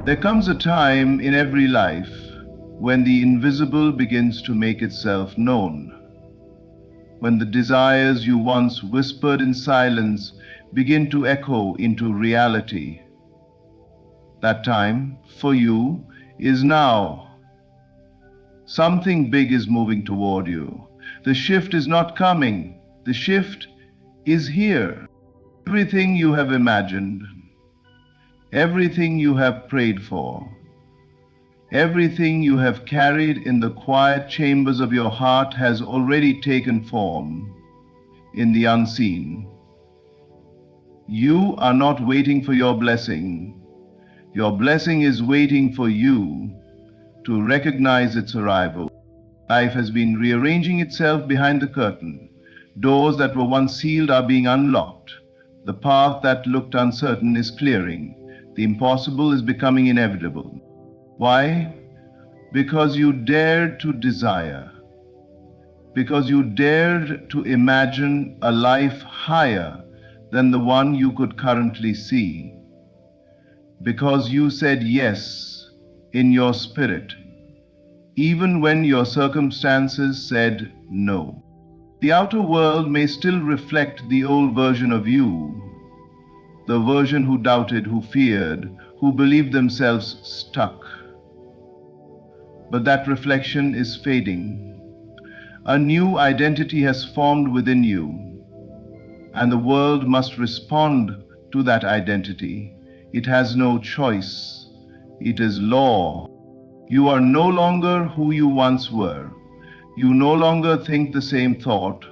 There comes a time in every life when the invisible begins to make itself known, when the desires you once whispered in silence begin to echo into reality. That time, for you, is now. Something big is moving toward you. The shift is not coming. The shift is here. Everything you have imagined, everything you have prayed for, everything you have carried in the quiet chambers of your heart has already taken form in the unseen. You are not waiting for your blessing. Your blessing is waiting for you to recognize its arrival. Life has been rearranging itself behind the curtain. Doors that were once sealed are being unlocked. The path that looked uncertain is clearing. The impossible is becoming inevitable. Why? Because you dared to desire. Because you dared to imagine a life higher than the one you could currently see. Because you said yes in your spirit, even when your circumstances said no. The outer world may still reflect the old version of you, the version who doubted, who feared, who believed themselves stuck. But that reflection is fading. A new identity has formed within you, and the world must respond to that identity. It has no choice. It is law. You are no longer who you once were. You no longer think the same thought.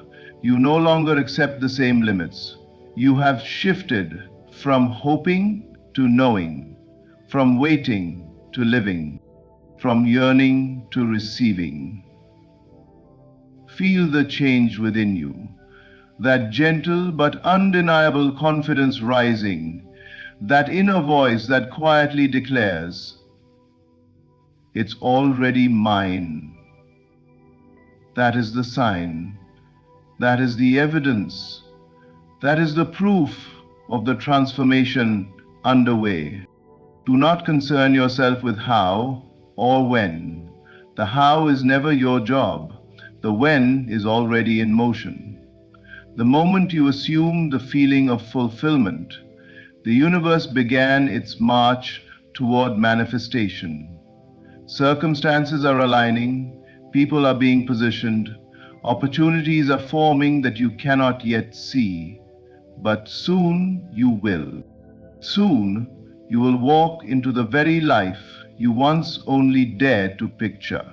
You no longer accept the same limits. You have shifted from hoping to knowing, from waiting to living, from yearning to receiving. Feel the change within you, that gentle but undeniable confidence rising, that inner voice that quietly declares, "It's already mine." That is the sign, that is the evidence, that is the proof of the transformation underway. Do not concern yourself with how or when. The how is never your job. The when is already in motion. The moment you assume the feeling of fulfillment, the universe began its march toward manifestation. Circumstances are aligning, people are being positioned, opportunities are forming that you cannot yet see, but soon you will. Soon you will walk into the very life you once only dared to picture.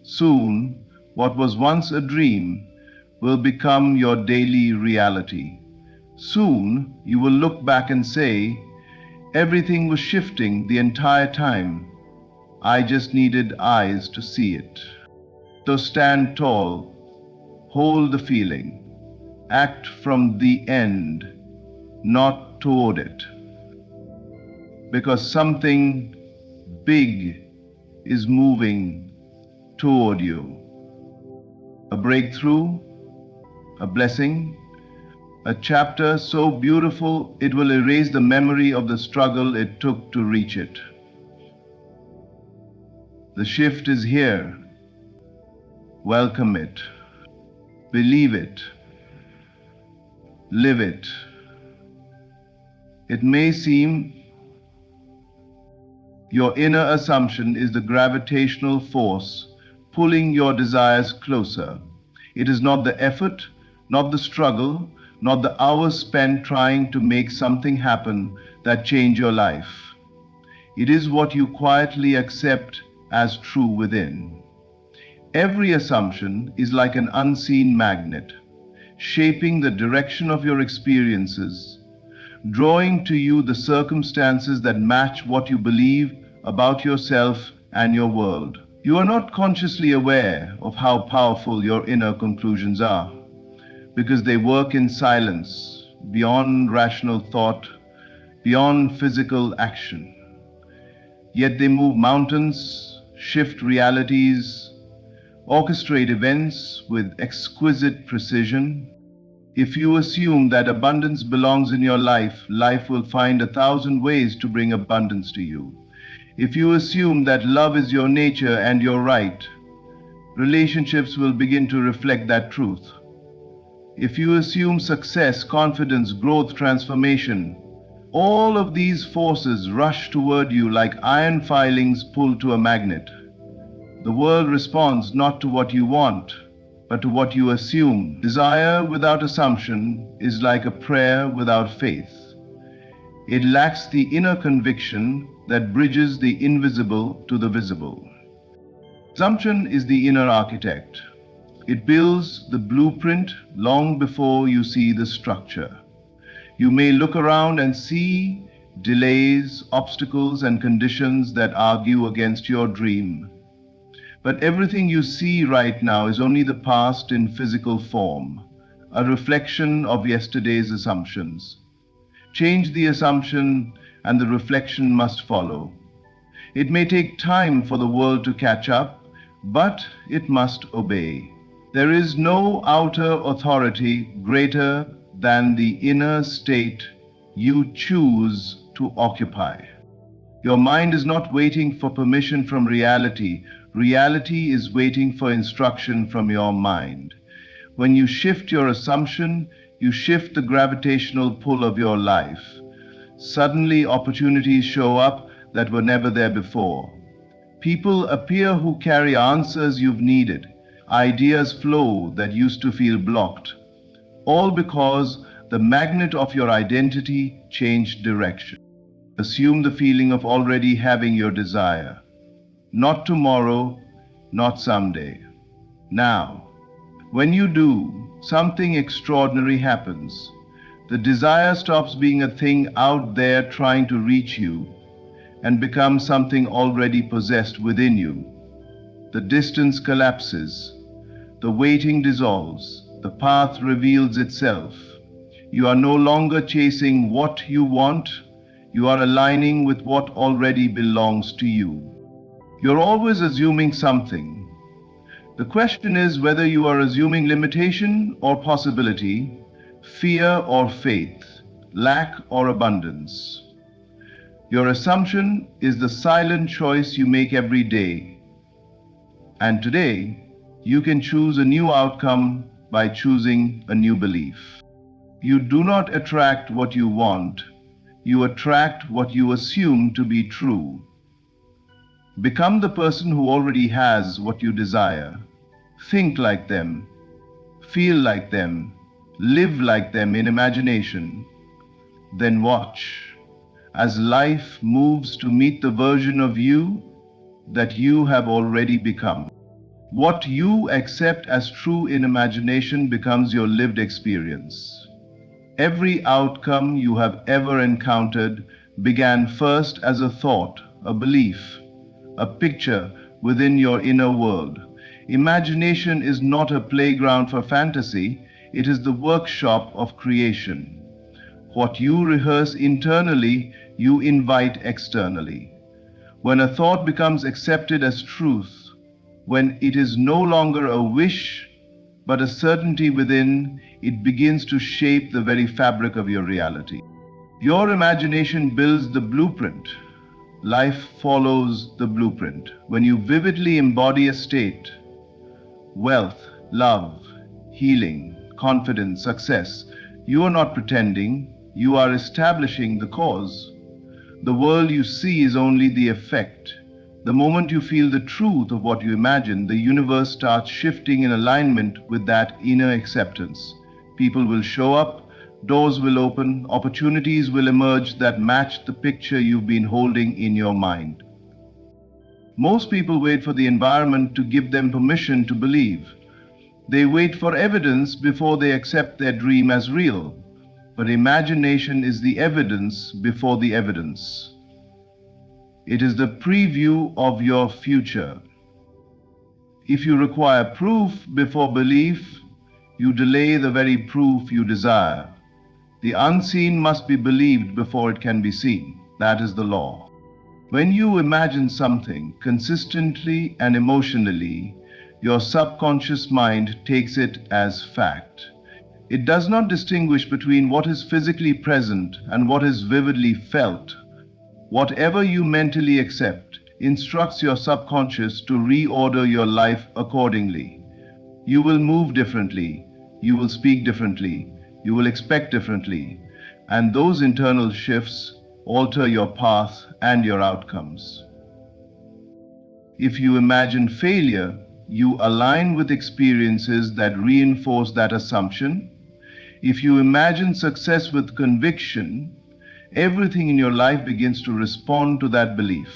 Soon, what was once a dream will become your daily reality. Soon you will look back and say, everything was shifting the entire time. I just needed eyes to see it. So stand tall, hold the feeling, act from the end, not toward it. Because something big is moving toward you. A breakthrough, a blessing, a chapter so beautiful it will erase the memory of the struggle it took to reach it. The shift is here. Welcome it. Believe it. Live it. It may seem your inner assumption is the gravitational force pulling your desires closer. It is not the effort, not the struggle, not the hours spent trying to make something happen that change your life. It is what you quietly accept as true within. Every assumption is like an unseen magnet, shaping the direction of your experiences, drawing to you the circumstances that match what you believe about yourself and your world. You are not consciously aware of how powerful your inner conclusions are, because they work in silence, beyond rational thought, beyond physical action. Yet they move mountains, shift realities, orchestrate events with exquisite precision. If you assume that abundance belongs in your life, life will find 1,000 ways to bring abundance to you. If you assume that love is your nature and your right, relationships will begin to reflect that truth. If you assume success, confidence, growth, transformation, all of these forces rush toward you like iron filings pulled to a magnet. The world responds not to what you want, but to what you assume. Desire without assumption is like a prayer without faith. It lacks the inner conviction that bridges the invisible to the visible. Assumption is the inner architect. It builds the blueprint long before you see the structure. You may look around and see delays, obstacles, and conditions that argue against your dream. But everything you see right now is only the past in physical form, a reflection of yesterday's assumptions. Change the assumption, and the reflection must follow. It may take time for the world to catch up, but it must obey. There is no outer authority greater than the inner state you choose to occupy. Your mind is not waiting for permission from reality. Reality is waiting for instruction from your mind. When you shift your assumption, you shift the gravitational pull of your life. Suddenly, opportunities show up that were never there before. People appear who carry answers you've needed. Ideas flow that used to feel blocked. All because the magnet of your identity changed direction. Assume the feeling of already having your desire. Not tomorrow, not someday. Now. When you do, something extraordinary happens. The desire stops being a thing out there trying to reach you and becomes something already possessed within you. The distance collapses. The waiting dissolves. The path reveals itself. You are no longer chasing what you want. You are aligning with what already belongs to you. You're always assuming something. The question is whether you are assuming limitation or possibility, fear or faith, lack or abundance. Your assumption is the silent choice you make every day. And today, you can choose a new outcome by choosing a new belief. You do not attract what you want, you attract what you assume to be true. Become the person who already has what you desire. Think like them, feel like them, live like them in imagination. Then watch as life moves to meet the version of you that you have already become. What you accept as true in imagination becomes your lived experience. Every outcome you have ever encountered began first as a thought, a belief, a picture within your inner world. Imagination is not a playground for fantasy, it is the workshop of creation. What you rehearse internally, you invite externally. When a thought becomes accepted as truth, when it is no longer a wish, but a certainty within, it begins to shape the very fabric of your reality. Your imagination builds the blueprint. Life follows the blueprint. When you vividly embody a state, wealth, love, healing, confidence, success, you are not pretending, you are establishing the cause. The world you see is only the effect. The moment you feel the truth of what you imagine, the universe starts shifting in alignment with that inner acceptance. People will show up, doors will open, opportunities will emerge that match the picture you've been holding in your mind. Most people wait for the environment to give them permission to believe. They wait for evidence before they accept their dream as real. But imagination is the evidence before the evidence. It is the preview of your future. If you require proof before belief, you delay the very proof you desire. The unseen must be believed before it can be seen. That is the law. When you imagine something consistently and emotionally, your subconscious mind takes it as fact. It does not distinguish between what is physically present and what is vividly felt. Whatever you mentally accept instructs your subconscious to reorder your life accordingly. You will move differently, you will speak differently, you will expect differently, and those internal shifts alter your path and your outcomes. If you imagine failure, you align with experiences that reinforce that assumption. If you imagine success with conviction, everything in your life begins to respond to that belief.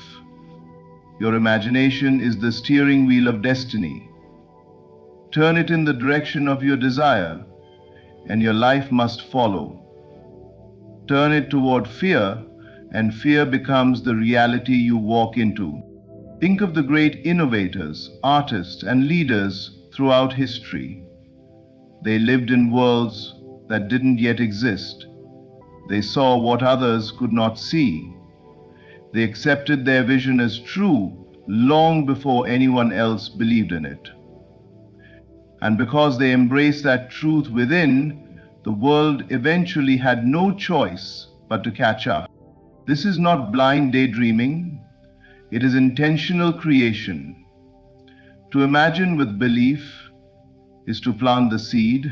Your imagination is the steering wheel of destiny. Turn it in the direction of your desire, and your life must follow. Turn it toward fear, and fear becomes the reality you walk into. Think of the great innovators, artists, and leaders throughout history. They lived in worlds that didn't yet exist. They saw what others could not see. They accepted their vision as true long before anyone else believed in it. And because they embraced that truth within, the world eventually had no choice but to catch up. This is not blind daydreaming, it is intentional creation. To imagine with belief is to plant the seed.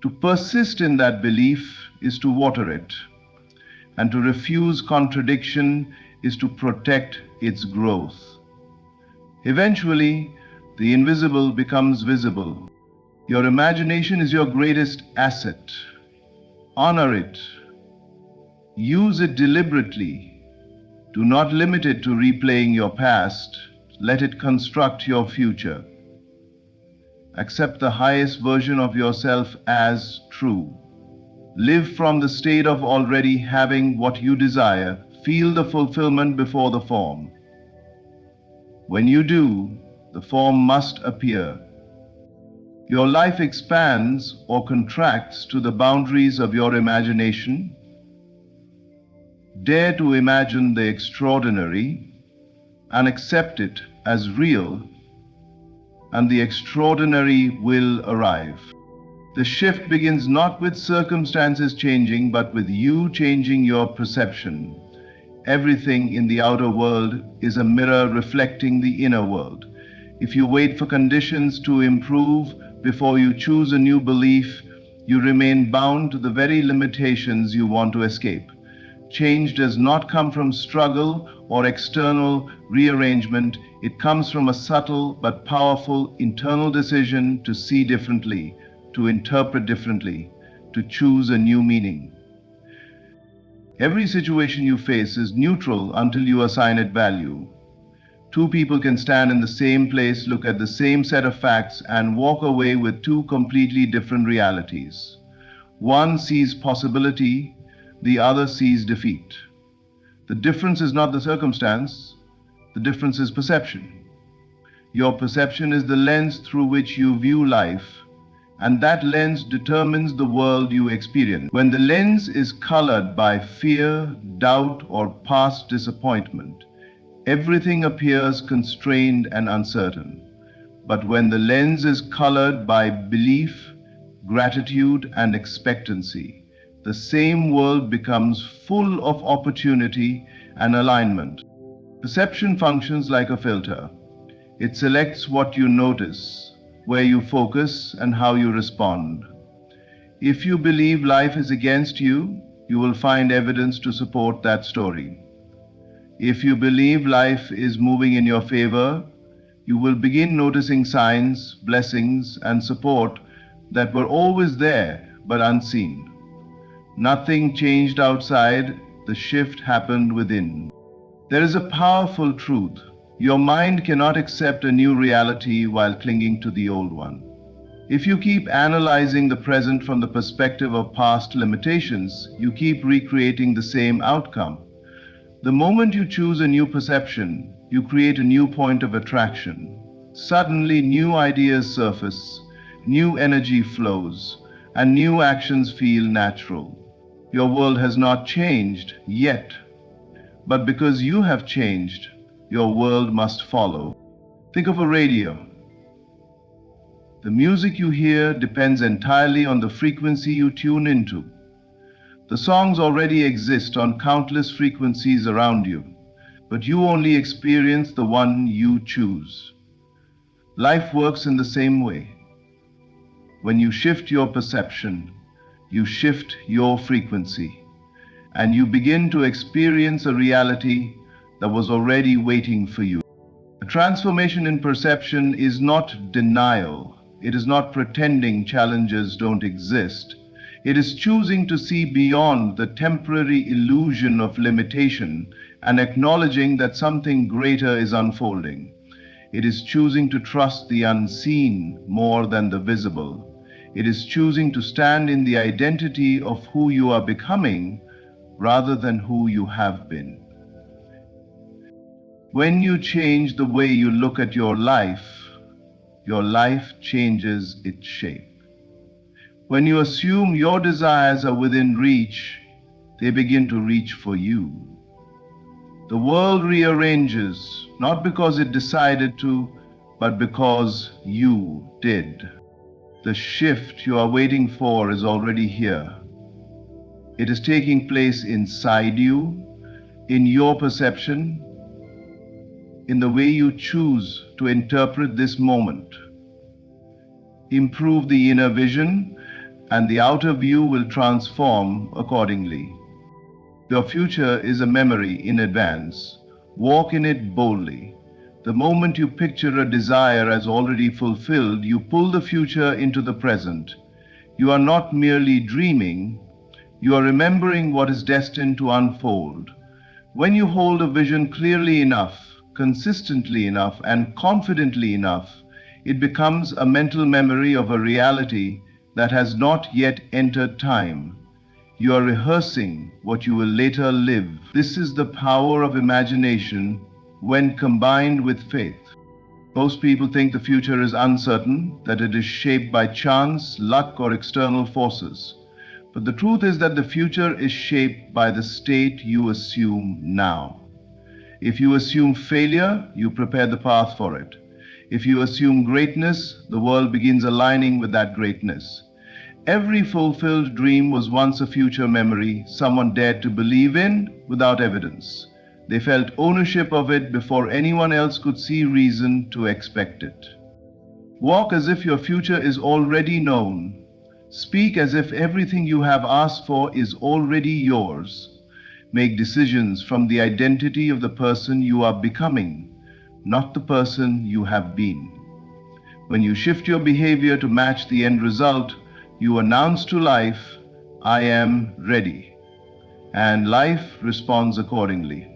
To persist in that belief is to water it. And to refuse contradiction is to protect its growth. Eventually, the invisible becomes visible. Your imagination is your greatest asset. Honor it. Use it deliberately. Do not limit it to replaying your past. Let it construct your future. Accept the highest version of yourself as true. Live from the state of already having what you desire. Feel the fulfillment before the form. When you do, the form must appear. Your life expands or contracts to the boundaries of your imagination. Dare to imagine the extraordinary and accept it as real, and the extraordinary will arrive. The shift begins not with circumstances changing, but with you changing your perception. Everything in the outer world is a mirror reflecting the inner world. If you wait for conditions to improve before you choose a new belief, you remain bound to the very limitations you want to escape. Change does not come from struggle or external rearrangement. It comes from a subtle but powerful internal decision to see differently, to interpret differently, to choose a new meaning. Every situation you face is neutral until you assign it value. Two people can stand in the same place, look at the same set of facts, and walk away with two completely different realities. One sees possibility, the other sees defeat. The difference is not the circumstance, the difference is perception. Your perception is the lens through which you view life, and that lens determines the world you experience. When the lens is colored by fear, doubt, or past disappointment, everything appears constrained and uncertain. But when the lens is colored by belief, gratitude, and expectancy, the same world becomes full of opportunity and alignment. Perception functions like a filter. It selects what you notice, where you focus, and how you respond. If you believe life is against you, you will find evidence to support that story. If you believe life is moving in your favor, you will begin noticing signs, blessings, and support that were always there but unseen. Nothing changed outside, the shift happened within. There is a powerful truth. Your mind cannot accept a new reality while clinging to the old one. If you keep analyzing the present from the perspective of past limitations, you keep recreating the same outcome. The moment you choose a new perception, you create a new point of attraction. Suddenly, new ideas surface, new energy flows, and new actions feel natural. Your world has not changed yet, but because you have changed, your world must follow. Think of a radio. The music you hear depends entirely on the frequency you tune into. The songs already exist on countless frequencies around you, but you only experience the one you choose. Life works in the same way. When you shift your perception, you shift your frequency, and you begin to experience a reality that was already waiting for you. A transformation in perception is not denial. It is not pretending challenges don't exist. It is choosing to see beyond the temporary illusion of limitation and acknowledging that something greater is unfolding. It is choosing to trust the unseen more than the visible. It is choosing to stand in the identity of who you are becoming rather than who you have been. When you change the way you look at your life changes its shape. When you assume your desires are within reach, they begin to reach for you. The world rearranges, not because it decided to, but because you did. The shift you are waiting for is already here. It is taking place inside you, in your perception, in the way you choose to interpret this moment. Improve the inner vision, and the outer view will transform accordingly. Your future is a memory in advance. Walk in it boldly. The moment you picture a desire as already fulfilled, you pull the future into the present. You are not merely dreaming, you are remembering what is destined to unfold. When you hold a vision clearly enough, consistently enough, and confidently enough, it becomes a mental memory of a reality that has not yet entered time. You are rehearsing what you will later live. This is the power of imagination when combined with faith. Most people think the future is uncertain, that it is shaped by chance, luck, or external forces. But the truth is that the future is shaped by the state you assume now. If you assume failure, you prepare the path for it. If you assume greatness, the world begins aligning with that greatness. Every fulfilled dream was once a future memory someone dared to believe in without evidence. They felt ownership of it before anyone else could see reason to expect it. Walk as if your future is already known. Speak as if everything you have asked for is already yours. Make decisions from the identity of the person you are becoming, not the person you have been. When you shift your behavior to match the end result, you announce to life, I am ready. And life responds accordingly.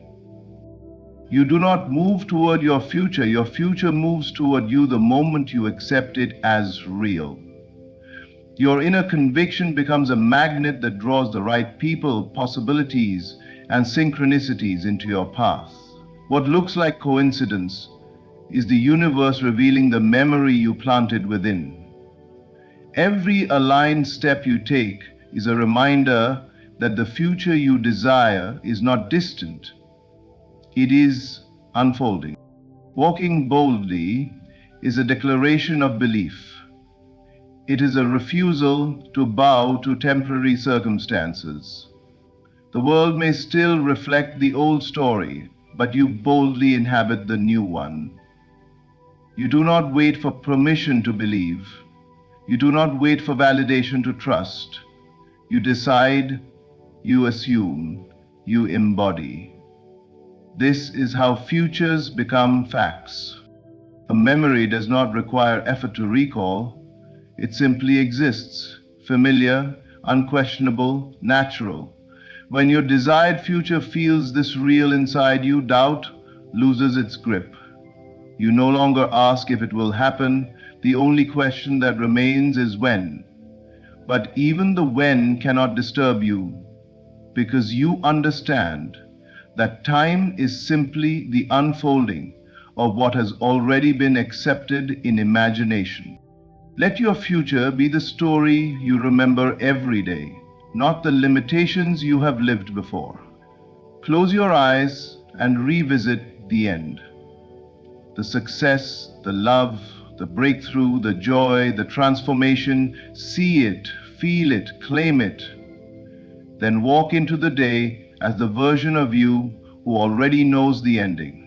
You do not move toward your future moves toward you the moment you accept it as real. Your inner conviction becomes a magnet that draws the right people, possibilities, and synchronicities into your path. What looks like coincidence is the universe revealing the memory you planted within. Every aligned step you take is a reminder that the future you desire is not distant. It is unfolding. Walking boldly is a declaration of belief. It is a refusal to bow to temporary circumstances. The world may still reflect the old story, but you boldly inhabit the new one. You do not wait for permission to believe. You do not wait for validation to trust. You decide, you assume, you embody. This is how futures become facts. A memory does not require effort to recall. It simply exists, familiar, unquestionable, natural. When your desired future feels this real inside you, doubt loses its grip. You no longer ask if it will happen. The only question that remains is when. But even the when cannot disturb you, because you understand that time is simply the unfolding of what has already been accepted in imagination. Let your future be the story you remember every day, not the limitations you have lived before. Close your eyes and revisit the end. The success, the love, the breakthrough, the joy, the transformation. See it, feel it, claim it. Then walk into the day as the version of you who already knows the ending.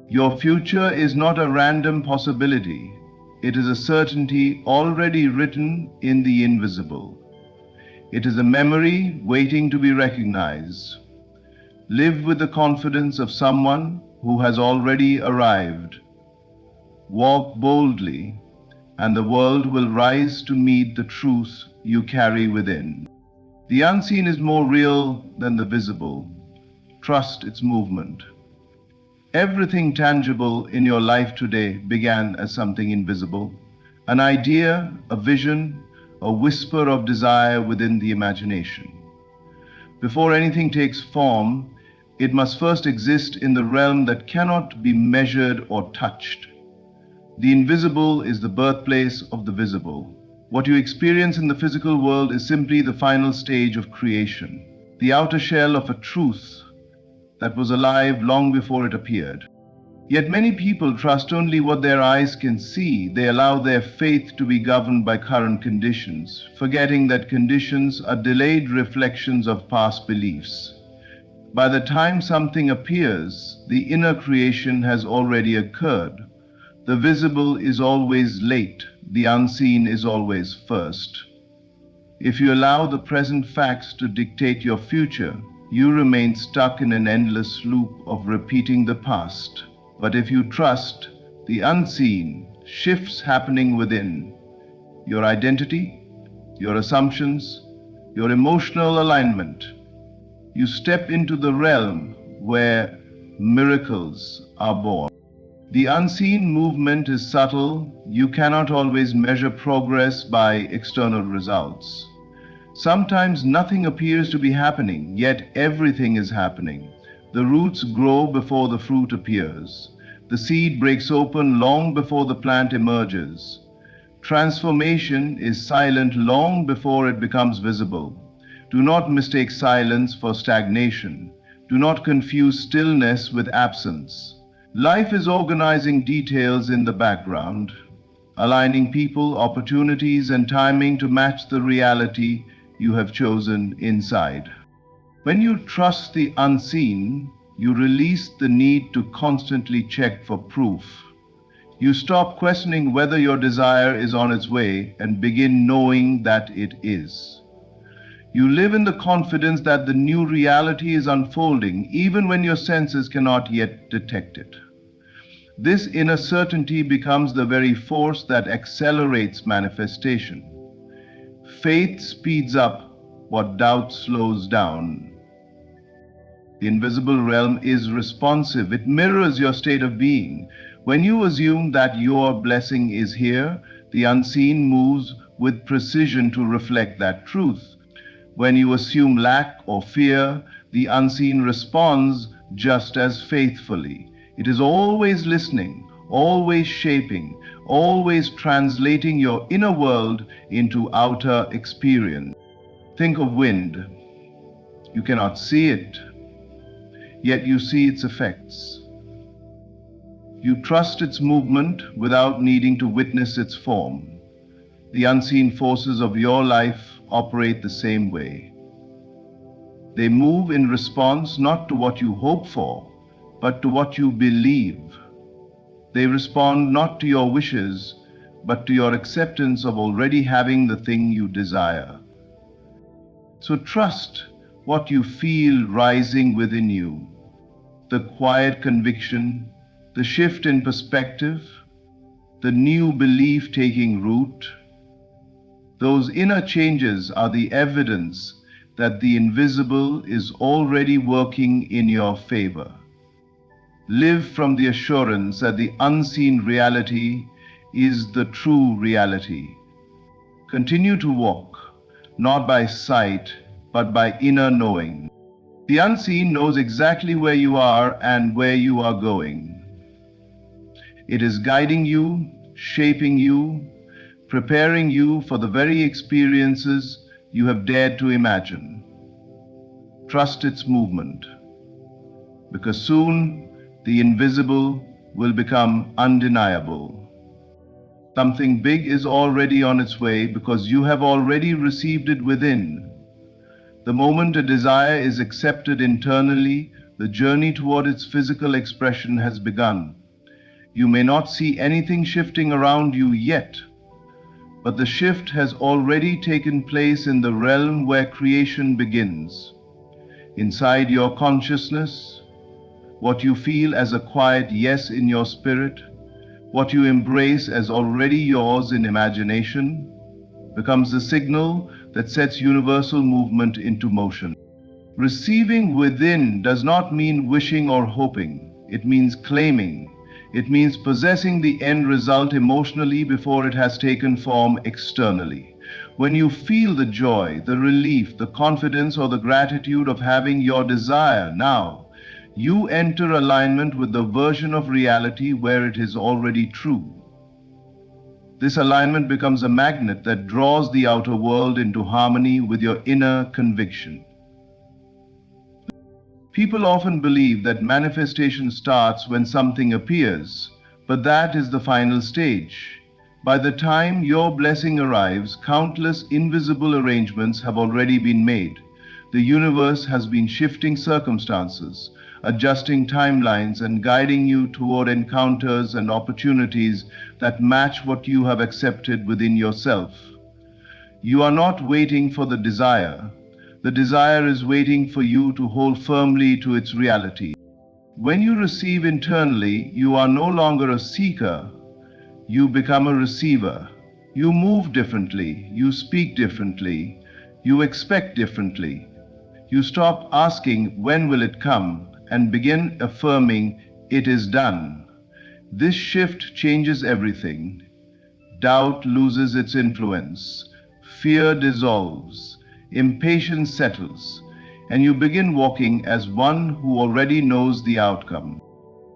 Your future is not a random possibility. It is a certainty already written in the invisible. It is a memory waiting to be recognized. Live with the confidence of someone who has already arrived. Walk boldly, and the world will rise to meet the truth you carry within. The unseen is more real than the visible. Trust its movement. Everything tangible in your life today began as something invisible, an idea, a vision, a whisper of desire within the imagination. Before anything takes form, it must first exist in the realm that cannot be measured or touched. The invisible is the birthplace of the visible. What you experience in the physical world is simply the final stage of creation, the outer shell of a truth that was alive long before it appeared. Yet many people trust only what their eyes can see. They allow their faith to be governed by current conditions, forgetting that conditions are delayed reflections of past beliefs. By the time something appears, the inner creation has already occurred. The visible is always late, the unseen is always first. If you allow the present facts to dictate your future, you remain stuck in an endless loop of repeating the past. But if you trust the unseen, shifts happening within, your identity, your assumptions, your emotional alignment, you step into the realm where miracles are born. The unseen movement is subtle. You cannot always measure progress by external results. Sometimes nothing appears to be happening, yet everything is happening. The roots grow before the fruit appears. The seed breaks open long before the plant emerges. Transformation is silent long before it becomes visible. Do not mistake silence for stagnation. Do not confuse stillness with absence. Life is organizing details in the background, aligning people, opportunities, and timing to match the reality you have chosen inside. When you trust the unseen, you release the need to constantly check for proof. You stop questioning whether your desire is on its way and begin knowing that it is. You live in the confidence that the new reality is unfolding, even when your senses cannot yet detect it. This inner certainty becomes the very force that accelerates manifestation. Faith speeds up what doubt slows down. The invisible realm is responsive. It mirrors your state of being. When you assume that your blessing is here, the unseen moves with precision to reflect that truth. When you assume lack or fear, the unseen responds just as faithfully. It is always listening, always shaping, always translating your inner world into outer experience. Think of wind. You cannot see it, yet you see its effects. You trust its movement without needing to witness its form. The unseen forces of your life operate the same way. They move in response not to what you hope for, but to what you believe. They respond not to your wishes, but to your acceptance of already having the thing you desire. So trust what you feel rising within you, the quiet conviction, the shift in perspective, the new belief taking root. Those inner changes are the evidence that the invisible is already working in your favor. Live from the assurance that the unseen reality is the true reality. Continue to walk, not by sight, but by inner knowing. The unseen knows exactly where you are and where you are going. It is guiding you, shaping you, preparing you for the very experiences you have dared to imagine. Trust its movement, because soon the invisible will become undeniable. Something big is already on its way because you have already received it within. The moment a desire is accepted internally, the journey toward its physical expression has begun. You may not see anything shifting around you yet, but the shift has already taken place in the realm where creation begins. Inside your consciousness, what you feel as a quiet yes in your spirit, what you embrace as already yours in imagination, becomes the signal that sets universal movement into motion. Receiving within does not mean wishing or hoping. It means claiming. It means possessing the end result emotionally before it has taken form externally. When you feel the joy, the relief, the confidence, or the gratitude of having your desire now, you enter alignment with the version of reality where it is already true. This alignment becomes a magnet that draws the outer world into harmony with your inner conviction. People often believe that manifestation starts when something appears, but that is the final stage. By the time your blessing arrives, countless invisible arrangements have already been made. The universe has been shifting circumstances, adjusting timelines, and guiding you toward encounters and opportunities that match what you have accepted within yourself. You are not waiting for the desire. The desire is waiting for you to hold firmly to its reality. When you receive internally, you are no longer a seeker. You become a receiver. You move differently. You speak differently. You expect differently. You stop asking, when will it come, and begin affirming, it is done. This shift changes everything. Doubt loses its influence. Fear dissolves. Impatience settles, and you begin walking as one who already knows the outcome.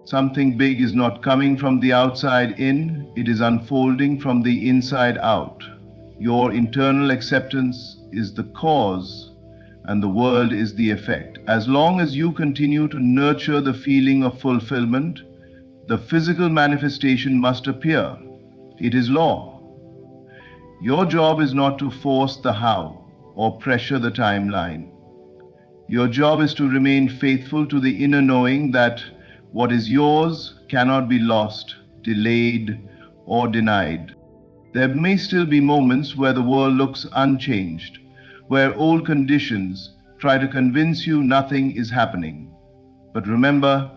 Something big is not coming from the outside in, it is unfolding from the inside out. Your internal acceptance is the cause, and the world is the effect. As long as you continue to nurture the feeling of fulfillment, the physical manifestation must appear. It is law. Your job is not to force the how or pressure the timeline. Your job is to remain faithful to the inner knowing that what is yours cannot be lost, delayed, or denied. There may still be moments where the world looks unchanged, where old conditions try to convince you nothing is happening. But remember,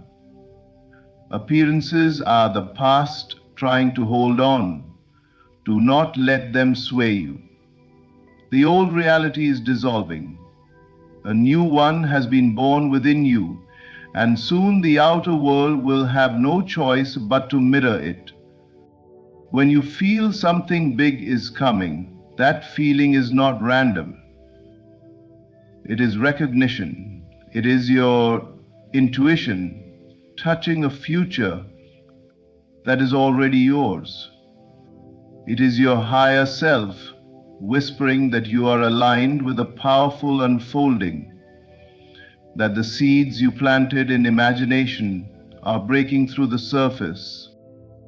appearances are the past trying to hold on. Do not let them sway you. The old reality is dissolving. A new one has been born within you, and soon the outer world will have no choice but to mirror it. When you feel something big is coming, that feeling is not random. It is recognition. It is your intuition touching a future that is already yours. It is your higher self whispering that you are aligned with a powerful unfolding, that the seeds you planted in imagination are breaking through the surface.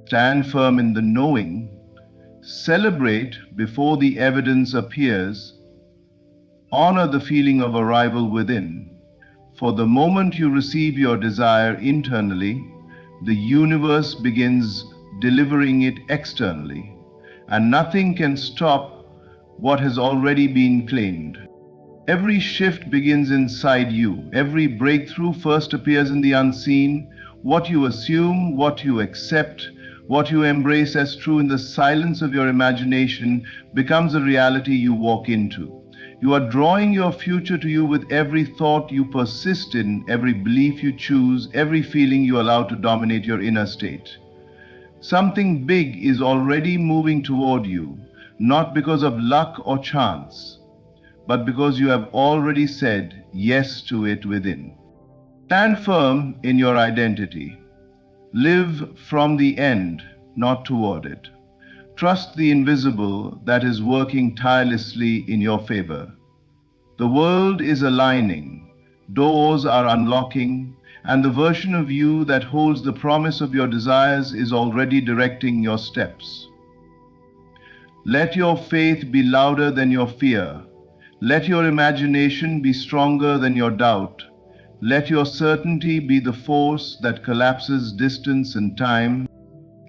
Stand firm in the knowing. Celebrate before the evidence appears. Honor the feeling of arrival within. For the moment you receive your desire internally, the universe begins delivering it externally, and nothing can stop what has already been claimed. Every shift begins inside you. Every breakthrough first appears in the unseen. What you assume, what you accept, what you embrace as true in the silence of your imagination becomes a reality you walk into. You are drawing your future to you with every thought you persist in, every belief you choose, every feeling you allow to dominate your inner state. Something big is already moving toward you, not because of luck or chance, but because you have already said yes to it within. Stand firm in your identity. Live from the end, not toward it. Trust the invisible that is working tirelessly in your favor. The world is aligning, doors are unlocking, and the version of you that holds the promise of your desires is already directing your steps. Let your faith be louder than your fear. Let your imagination be stronger than your doubt. Let your certainty be the force that collapses distance and time.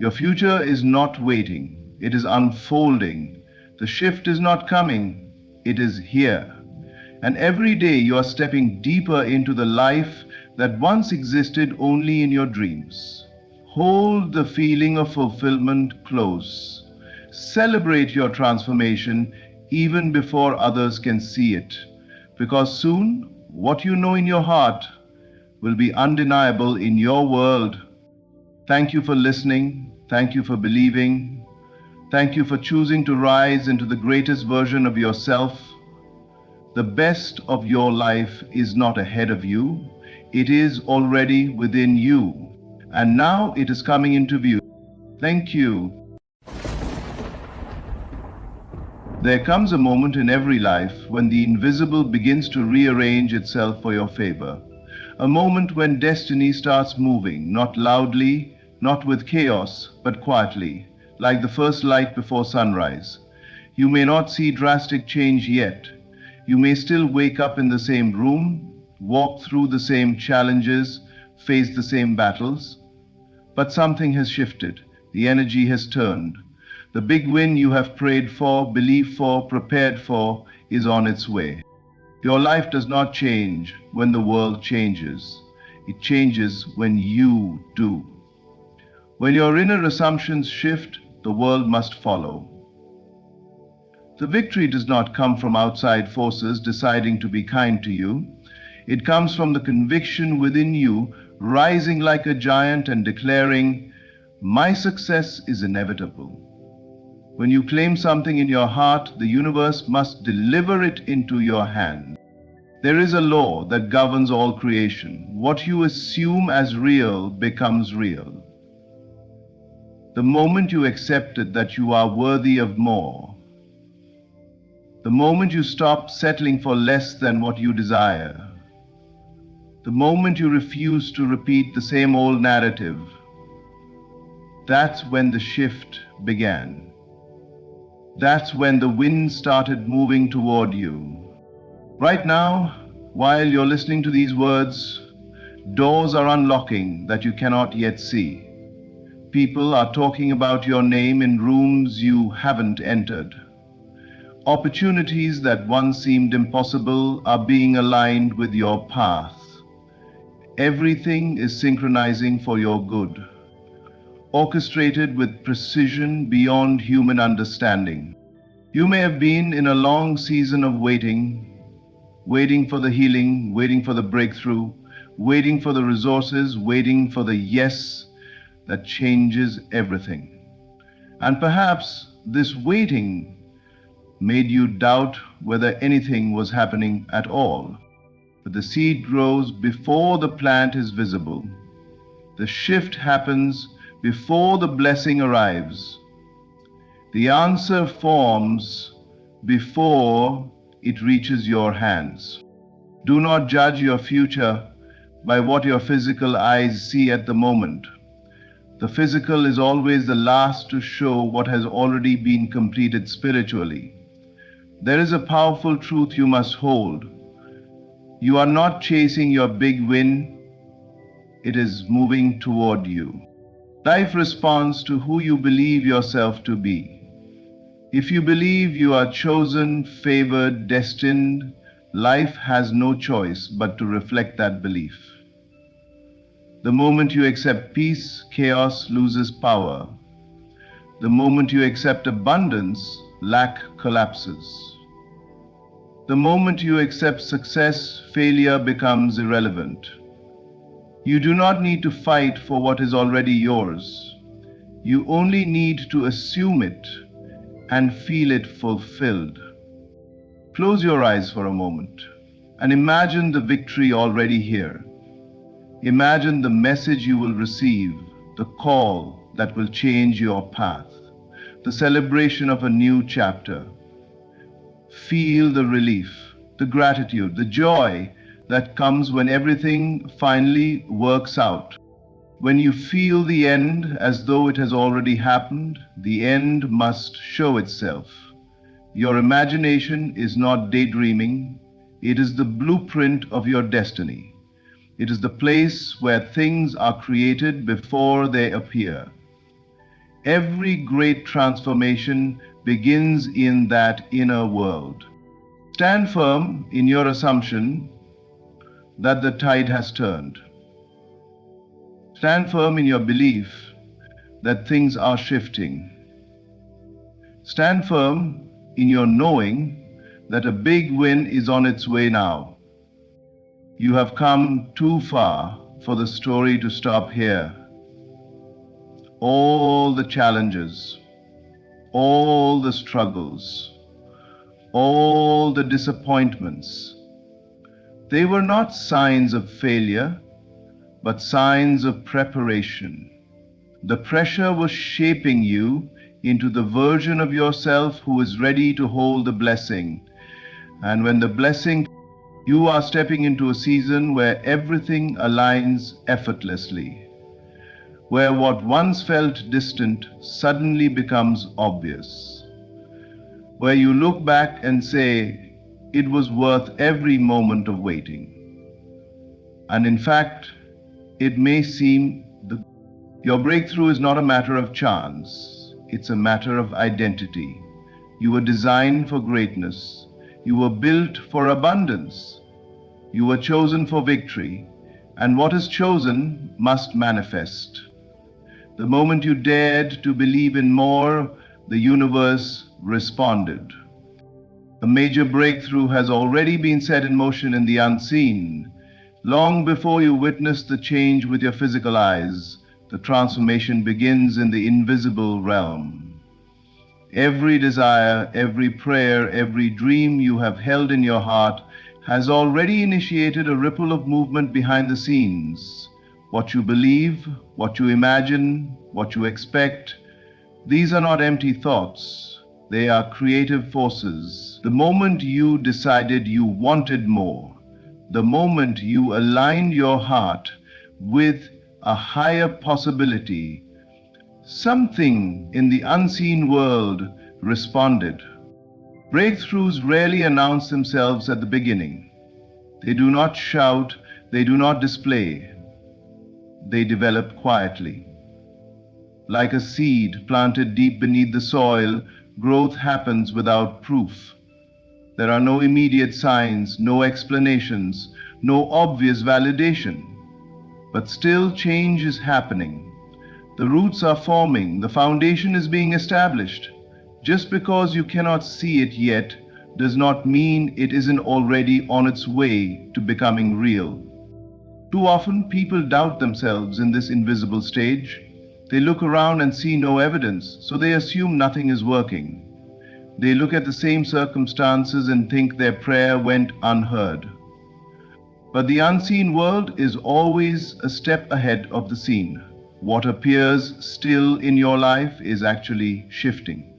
Your future is not waiting, it is unfolding. The shift is not coming, it is here. And every day you are stepping deeper into the life that once existed only in your dreams. Hold the feeling of fulfillment close. Celebrate your transformation even before others can see it. Because soon, what you know in your heart will be undeniable in your world. Thank you for listening. Thank you for believing. Thank you for choosing to rise into the greatest version of yourself. The best of your life is not ahead of you, it is already within you. And now it is coming into view. Thank you. There comes a moment in every life when the invisible begins to rearrange itself for your favor. A moment when destiny starts moving, not loudly, not with chaos, but quietly, like the first light before sunrise. You may not see drastic change yet. You may still wake up in the same room, walk through the same challenges, face the same battles. But something has shifted. The energy has turned. The big win you have prayed for, believed for, prepared for is on its way. Your life does not change when the world changes. It changes when you do. When your inner assumptions shift, the world must follow. The victory does not come from outside forces deciding to be kind to you. It comes from the conviction within you rising like a giant and declaring, "My success is inevitable." When you claim something in your heart, the universe must deliver it into your hand. There is a law that governs all creation. What you assume as real becomes real. The moment you accepted that you are worthy of more, the moment you stop settling for less than what you desire, the moment you refuse to repeat the same old narrative, that's when the shift began. That's when the wind started moving toward you. Right now, while you're listening to these words, doors are unlocking that you cannot yet see. People are talking about your name in rooms you haven't entered. Opportunities that once seemed impossible are being aligned with your path. Everything is synchronizing for your good, orchestrated with precision beyond human understanding. You may have been in a long season of waiting for the healing, waiting for the breakthrough, waiting for the resources, waiting for the yes that changes everything. And perhaps this waiting made you doubt whether anything was happening at all. But the seed grows before the plant is visible. The shift happens before the blessing arrives. The answer forms before it reaches your hands. Do not judge your future by what your physical eyes see at the moment. The physical is always the last to show what has already been completed spiritually. There is a powerful truth you must hold. You are not chasing your big win, it is moving toward you. Life responds to who you believe yourself to be. If you believe you are chosen, favored, destined, life has no choice but to reflect that belief. The moment you accept peace, chaos loses power. The moment you accept abundance, lack collapses. The moment you accept success, failure becomes irrelevant. You do not need to fight for what is already yours. You only need to assume it and feel it fulfilled. Close your eyes for a moment and imagine the victory already here. Imagine the message you will receive, the call that will change your path, the celebration of a new chapter. Feel the relief, the gratitude, the joy that comes when everything finally works out. When you feel the end as though it has already happened, the end must show itself. Your imagination is not daydreaming, it is the blueprint of your destiny. It is the place where things are created before they appear. Every great transformation begins in that inner world. Stand firm in your assumption that the tide has turned. Stand firm in your belief that things are shifting. Stand firm in your knowing that a big win is on its way now. You have come too far for the story to stop here. All the challenges, all the struggles, all the disappointments, they were not signs of failure, but signs of preparation. The pressure was shaping you into the version of yourself who is ready to hold the blessing. And when the blessing, you are stepping into a season where everything aligns effortlessly, where what once felt distant suddenly becomes obvious, where you look back and say, it was worth every moment of waiting. And in fact, it may seem your breakthrough is not a matter of chance, it's a matter of identity. You were designed for greatness. You were built for abundance. You were chosen for victory, and what is chosen must manifest. The moment you dared to believe in more, the universe responded. A major breakthrough has already been set in motion in the unseen. Long before you witness the change with your physical eyes, the transformation begins in the invisible realm. Every desire, every prayer, every dream you have held in your heart has already initiated a ripple of movement behind the scenes. What you believe, what you imagine, what you expect, these are not empty thoughts. They are creative forces. The moment you decided you wanted more, the moment you aligned your heart with a higher possibility, something in the unseen world responded. Breakthroughs rarely announce themselves at the beginning. They do not shout, they do not display. They develop quietly. Like a seed planted deep beneath the soil, growth happens without proof. There are no immediate signs, no explanations, no obvious validation. But still change is happening. The roots are forming, the foundation is being established. Just because you cannot see it yet does not mean it isn't already on its way to becoming real. Too often people doubt themselves in this invisible stage. They look around and see no evidence, so they assume nothing is working. They look at the same circumstances and think their prayer went unheard. But the unseen world is always a step ahead of the seen. What appears still in your life is actually shifting.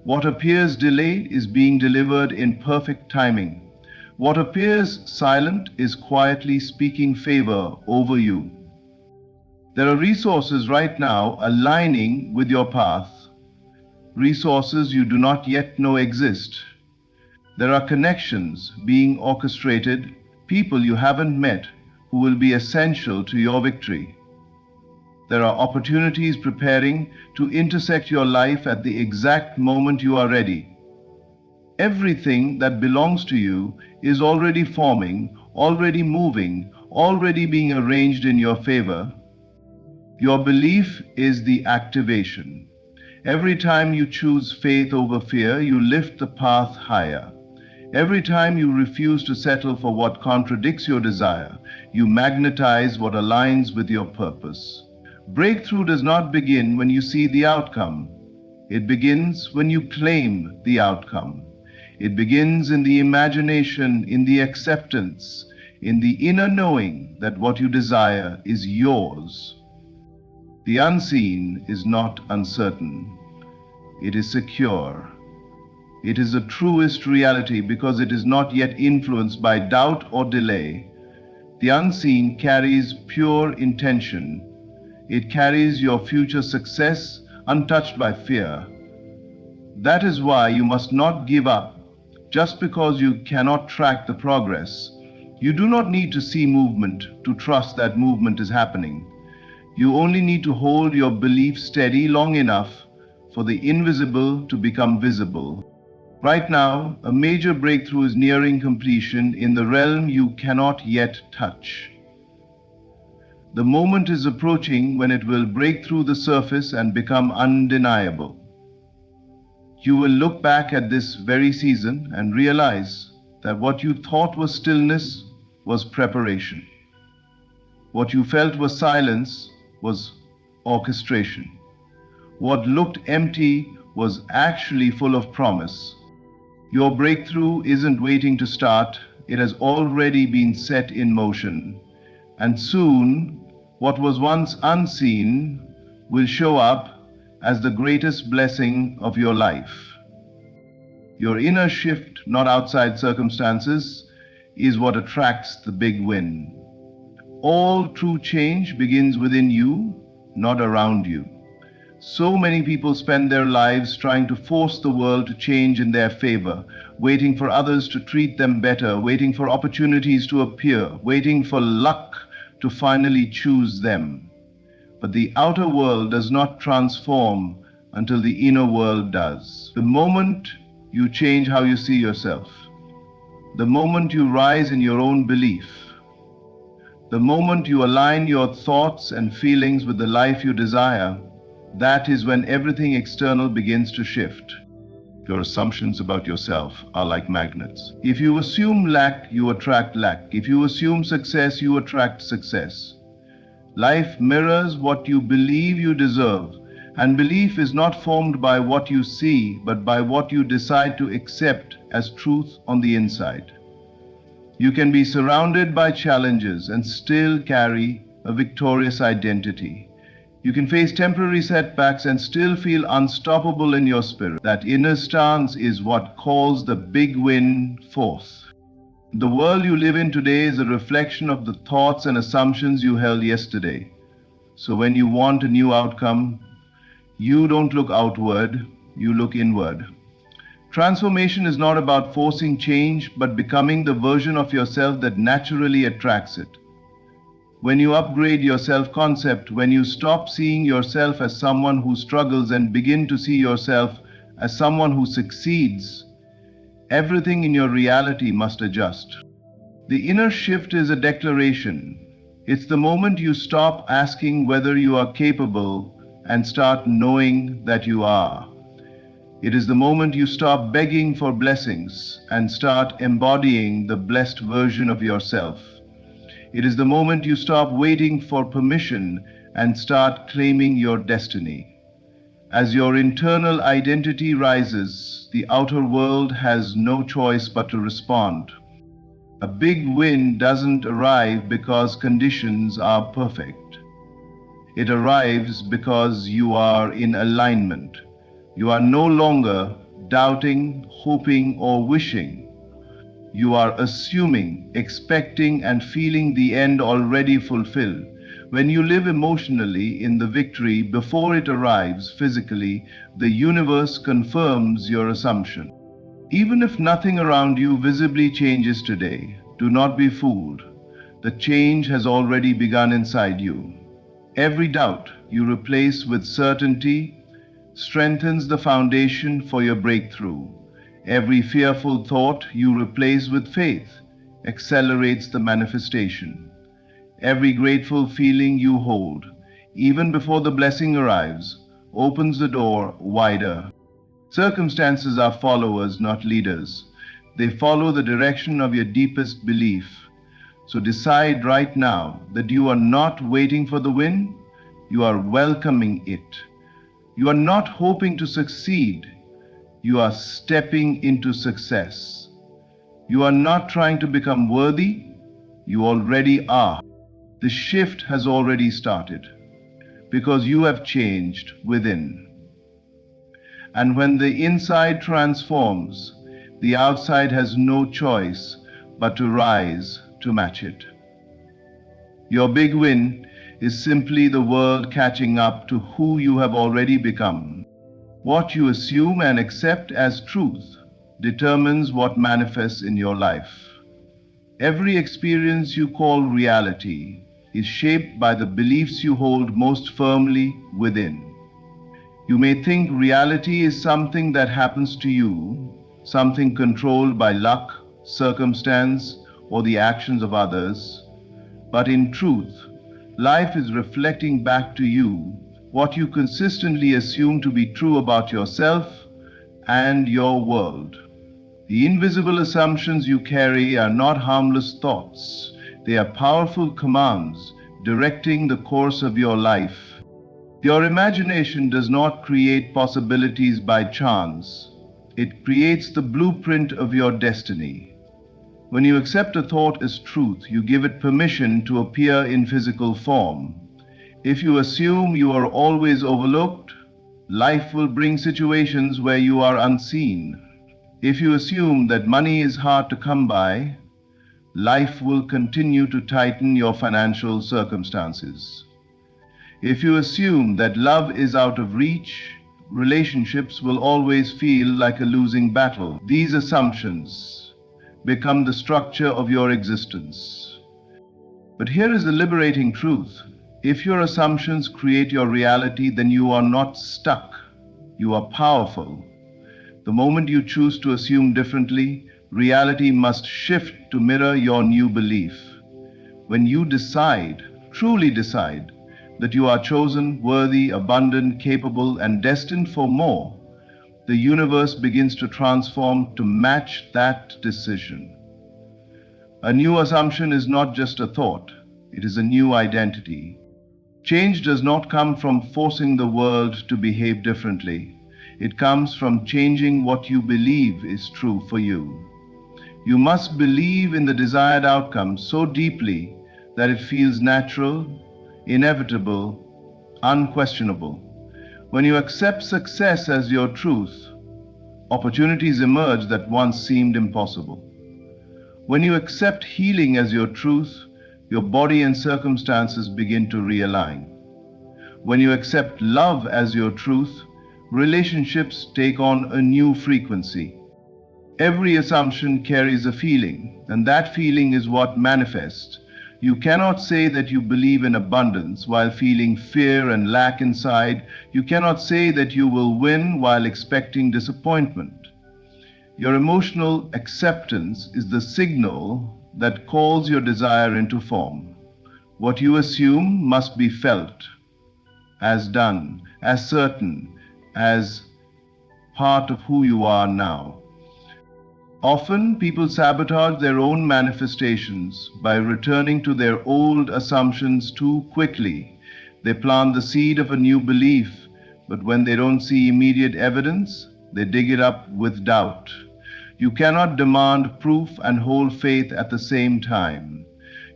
What appears delayed is being delivered in perfect timing. What appears silent is quietly speaking favor over you. There are resources right now aligning with your path, resources you do not yet know exist. There are connections being orchestrated, people you haven't met who will be essential to your victory. There are opportunities preparing to intersect your life at the exact moment you are ready. Everything that belongs to you is already forming, already moving, already being arranged in your favor. Your belief is the activation. Every time you choose faith over fear, you lift the path higher. Every time you refuse to settle for what contradicts your desire, you magnetize what aligns with your purpose. Breakthrough does not begin when you see the outcome. It begins when you claim the outcome. It begins in the imagination, in the acceptance, in the inner knowing that what you desire is yours. The unseen is not uncertain. It is secure. It is the truest reality because it is not yet influenced by doubt or delay. The unseen carries pure intention. It carries your future success untouched by fear. That is why you must not give up just because you cannot track the progress. You do not need to see movement to trust that movement is happening. You only need to hold your belief steady long enough for the invisible to become visible. Right now, a major breakthrough is nearing completion in the realm you cannot yet touch. The moment is approaching when it will break through the surface and become undeniable. You will look back at this very season and realize that what you thought was stillness was preparation. What you felt was silence was orchestration. What looked empty was actually full of promise. Your breakthrough isn't waiting to start, it has already been set in motion. And soon, what was once unseen will show up as the greatest blessing of your life. Your inner shift, not outside circumstances, is what attracts the big win. All true change begins within you, not around you. So many people spend their lives trying to force the world to change in their favor, waiting for others to treat them better, waiting for opportunities to appear, waiting for luck to finally choose them. But the outer world does not transform until the inner world does. The moment you change how you see yourself, the moment you rise in your own belief, the moment you align your thoughts and feelings with the life you desire, that is when everything external begins to shift. Your assumptions about yourself are like magnets. If you assume lack, you attract lack. If you assume success, you attract success. Life mirrors what you believe you deserve, and belief is not formed by what you see, but by what you decide to accept as truth on the inside. You can be surrounded by challenges and still carry a victorious identity. You can face temporary setbacks and still feel unstoppable in your spirit. That inner stance is what calls the big win forth. The world you live in today is a reflection of the thoughts and assumptions you held yesterday. So when you want a new outcome, you don't look outward, you look inward. Transformation is not about forcing change, but becoming the version of yourself that naturally attracts it. When you upgrade your self-concept, when you stop seeing yourself as someone who struggles and begin to see yourself as someone who succeeds, everything in your reality must adjust. The inner shift is a declaration. It's the moment you stop asking whether you are capable and start knowing that you are. It is the moment you stop begging for blessings and start embodying the blessed version of yourself. It is the moment you stop waiting for permission and start claiming your destiny. As your internal identity rises, the outer world has no choice but to respond. A big win doesn't arrive because conditions are perfect. It arrives because you are in alignment. You are no longer doubting, hoping, or wishing. You are assuming, expecting, and feeling the end already fulfilled. When you live emotionally in the victory before it arrives physically, the universe confirms your assumption. Even if nothing around you visibly changes today, do not be fooled. The change has already begun inside you. Every doubt you replace with certainty strengthens the foundation for your breakthrough. Every fearful thought you replace with faith accelerates the manifestation. Every grateful feeling you hold, even before the blessing arrives, opens the door wider. Circumstances are followers, not leaders. They follow the direction of your deepest belief. So decide right now that you are not waiting for the win, you are welcoming it. You are not hoping to succeed, you are stepping into success. You are not trying to become worthy, you already are. The shift has already started because you have changed within. And when the inside transforms, the outside has no choice but to rise to match it. Your big win is simply the world catching up to who you have already become. What you assume and accept as truth determines what manifests in your life. Every experience you call reality is shaped by the beliefs you hold most firmly within. You may think reality is something that happens to you, something controlled by luck, circumstance, or the actions of others, but in truth, life is reflecting back to you what you consistently assume to be true about yourself and your world. The invisible assumptions you carry are not harmless thoughts. They are powerful commands directing the course of your life. Your imagination does not create possibilities by chance. It creates the blueprint of your destiny. When you accept a thought as truth, you give it permission to appear in physical form. If you assume you are always overlooked, life will bring situations where you are unseen. If you assume that money is hard to come by, life will continue to tighten your financial circumstances. If you assume that love is out of reach, relationships will always feel like a losing battle. These assumptions become the structure of your existence. But here is the liberating truth. If your assumptions create your reality, then you are not stuck. You are powerful. The moment you choose to assume differently, reality must shift to mirror your new belief. When you decide, truly decide, that you are chosen, worthy, abundant, capable, and destined for more, the universe begins to transform to match that decision. A new assumption is not just a thought, it is a new identity. Change does not come from forcing the world to behave differently. It comes from changing what you believe is true for you. You must believe in the desired outcome so deeply that it feels natural, inevitable, unquestionable. When you accept success as your truth, opportunities emerge that once seemed impossible. When you accept healing as your truth, your body and circumstances begin to realign. When you accept love as your truth, relationships take on a new frequency. Every assumption carries a feeling, and that feeling is what manifests. You cannot say that you believe in abundance while feeling fear and lack inside. You cannot say that you will win while expecting disappointment. Your emotional acceptance is the signal that calls your desire into form. What you assume must be felt as done, as certain, as part of who you are now. Often, people sabotage their own manifestations by returning to their old assumptions too quickly. They plant the seed of a new belief, but when they don't see immediate evidence, they dig it up with doubt. You cannot demand proof and hold faith at the same time.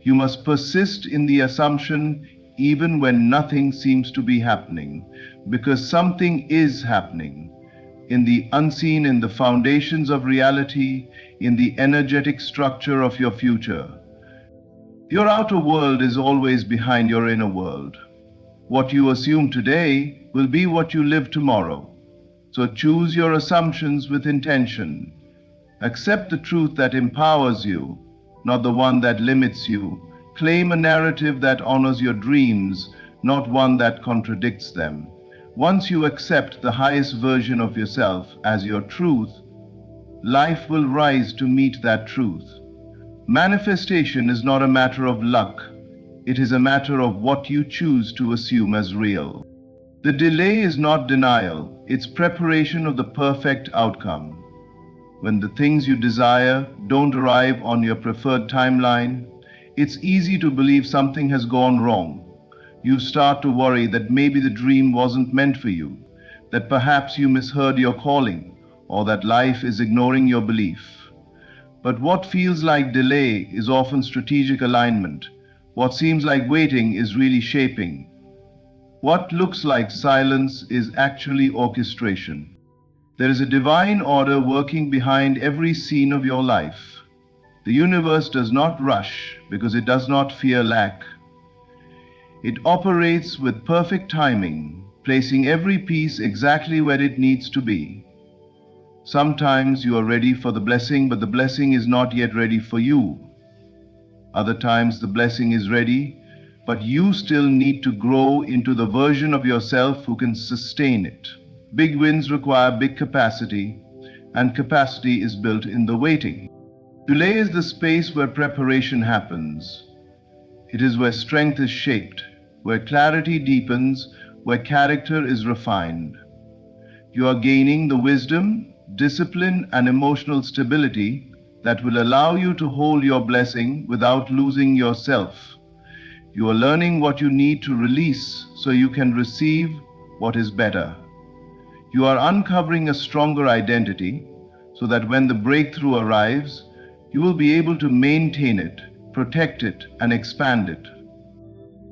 You must persist in the assumption even when nothing seems to be happening, because something is happening. In the unseen, in the foundations of reality, in the energetic structure of your future. Your outer world is always behind your inner world. What you assume today will be what you live tomorrow. So choose your assumptions with intention. Accept the truth that empowers you, not the one that limits you. Claim a narrative that honors your dreams, not one that contradicts them. Once you accept the highest version of yourself as your truth, life will rise to meet that truth. Manifestation is not a matter of luck. It is a matter of what you choose to assume as real. The delay is not denial, it's preparation of the perfect outcome. When the things you desire don't arrive on your preferred timeline, it's easy to believe something has gone wrong. You start to worry that maybe the dream wasn't meant for you, that perhaps you misheard your calling, or that life is ignoring your belief. But what feels like delay is often strategic alignment. What seems like waiting is really shaping. What looks like silence is actually orchestration. There is a divine order working behind every scene of your life. The universe does not rush because it does not fear lack. It operates with perfect timing placing every piece exactly where it needs to be. Sometimes you are ready for the blessing, but the blessing is not yet ready for you. Other times the blessing is ready, but you still need to grow into the version of yourself who can sustain it. Big wins require big capacity, and capacity is built in the waiting. Delay is the space where preparation happens. It is where strength is shaped, where clarity deepens, where character is refined. You are gaining the wisdom, discipline, and emotional stability that will allow you to hold your blessing without losing yourself. You are learning what you need to release so you can receive what is better. You are uncovering a stronger identity so that when the breakthrough arrives, you will be able to maintain it, protect it, and expand it.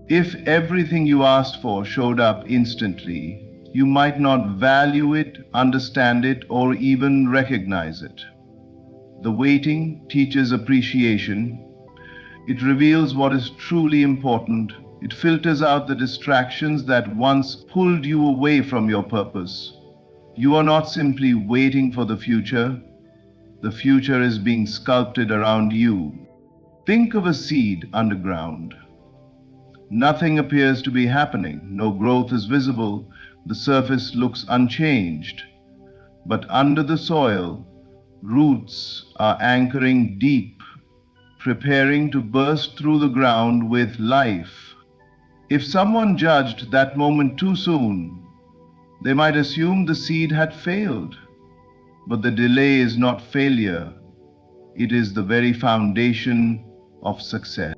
If everything you asked for showed up instantly, you might not value it, understand it, or even recognize it. The waiting teaches appreciation. It reveals what is truly important. It filters out the distractions that once pulled you away from your purpose. You are not simply waiting for the future is being sculpted around you. Think of a seed underground. Nothing appears to be happening, no growth is visible, the surface looks unchanged. But under the soil, roots are anchoring deep, preparing to burst through the ground with life. If someone judged that moment too soon, they might assume the seed had failed. But the delay is not failure, it is the very foundation of success.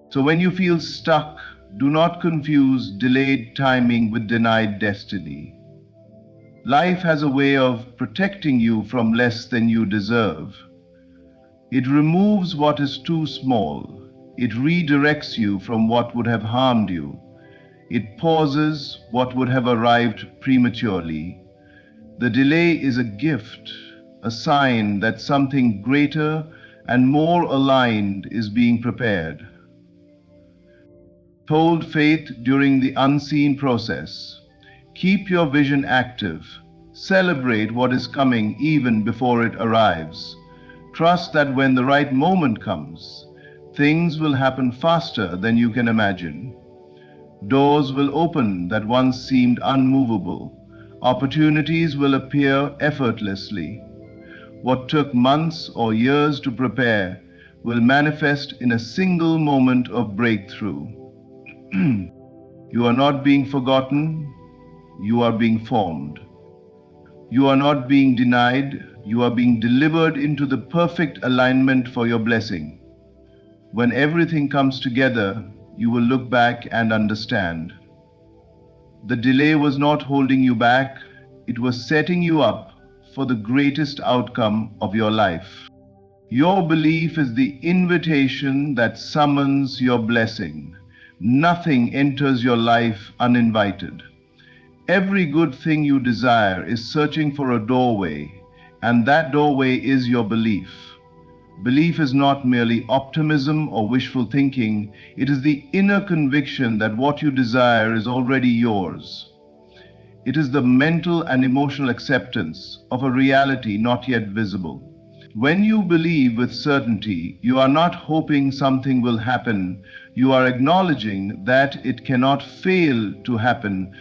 So when you feel stuck, do not confuse delayed timing with denied destiny. Life has a way of protecting you from less than you deserve. It removes what is too small. It redirects you from what would have harmed you. It pauses what would have arrived prematurely. The delay is a gift, a sign that something greater and more aligned is being prepared. Hold faith during the unseen process. Keep your vision active. Celebrate what is coming even before it arrives. Trust that when the right moment comes, things will happen faster than you can imagine. Doors will open that once seemed unmovable. Opportunities will appear effortlessly. What took months or years to prepare will manifest in a single moment of breakthrough. You are not being forgotten, you are being formed. You are not being denied, you are being delivered into the perfect alignment for your blessing. When everything comes together, you will look back and understand. The delay was not holding you back, it was setting you up for the greatest outcome of your life. Your belief is the invitation that summons your blessing. Nothing enters your life uninvited. Every good thing you desire is searching for a doorway, and that doorway is your belief. Belief is not merely optimism or wishful thinking, it is the inner conviction that what you desire is already yours. It is the mental and emotional acceptance of a reality not yet visible. When you believe with certainty, you are not hoping something will happen, you are acknowledging that it cannot fail to happen.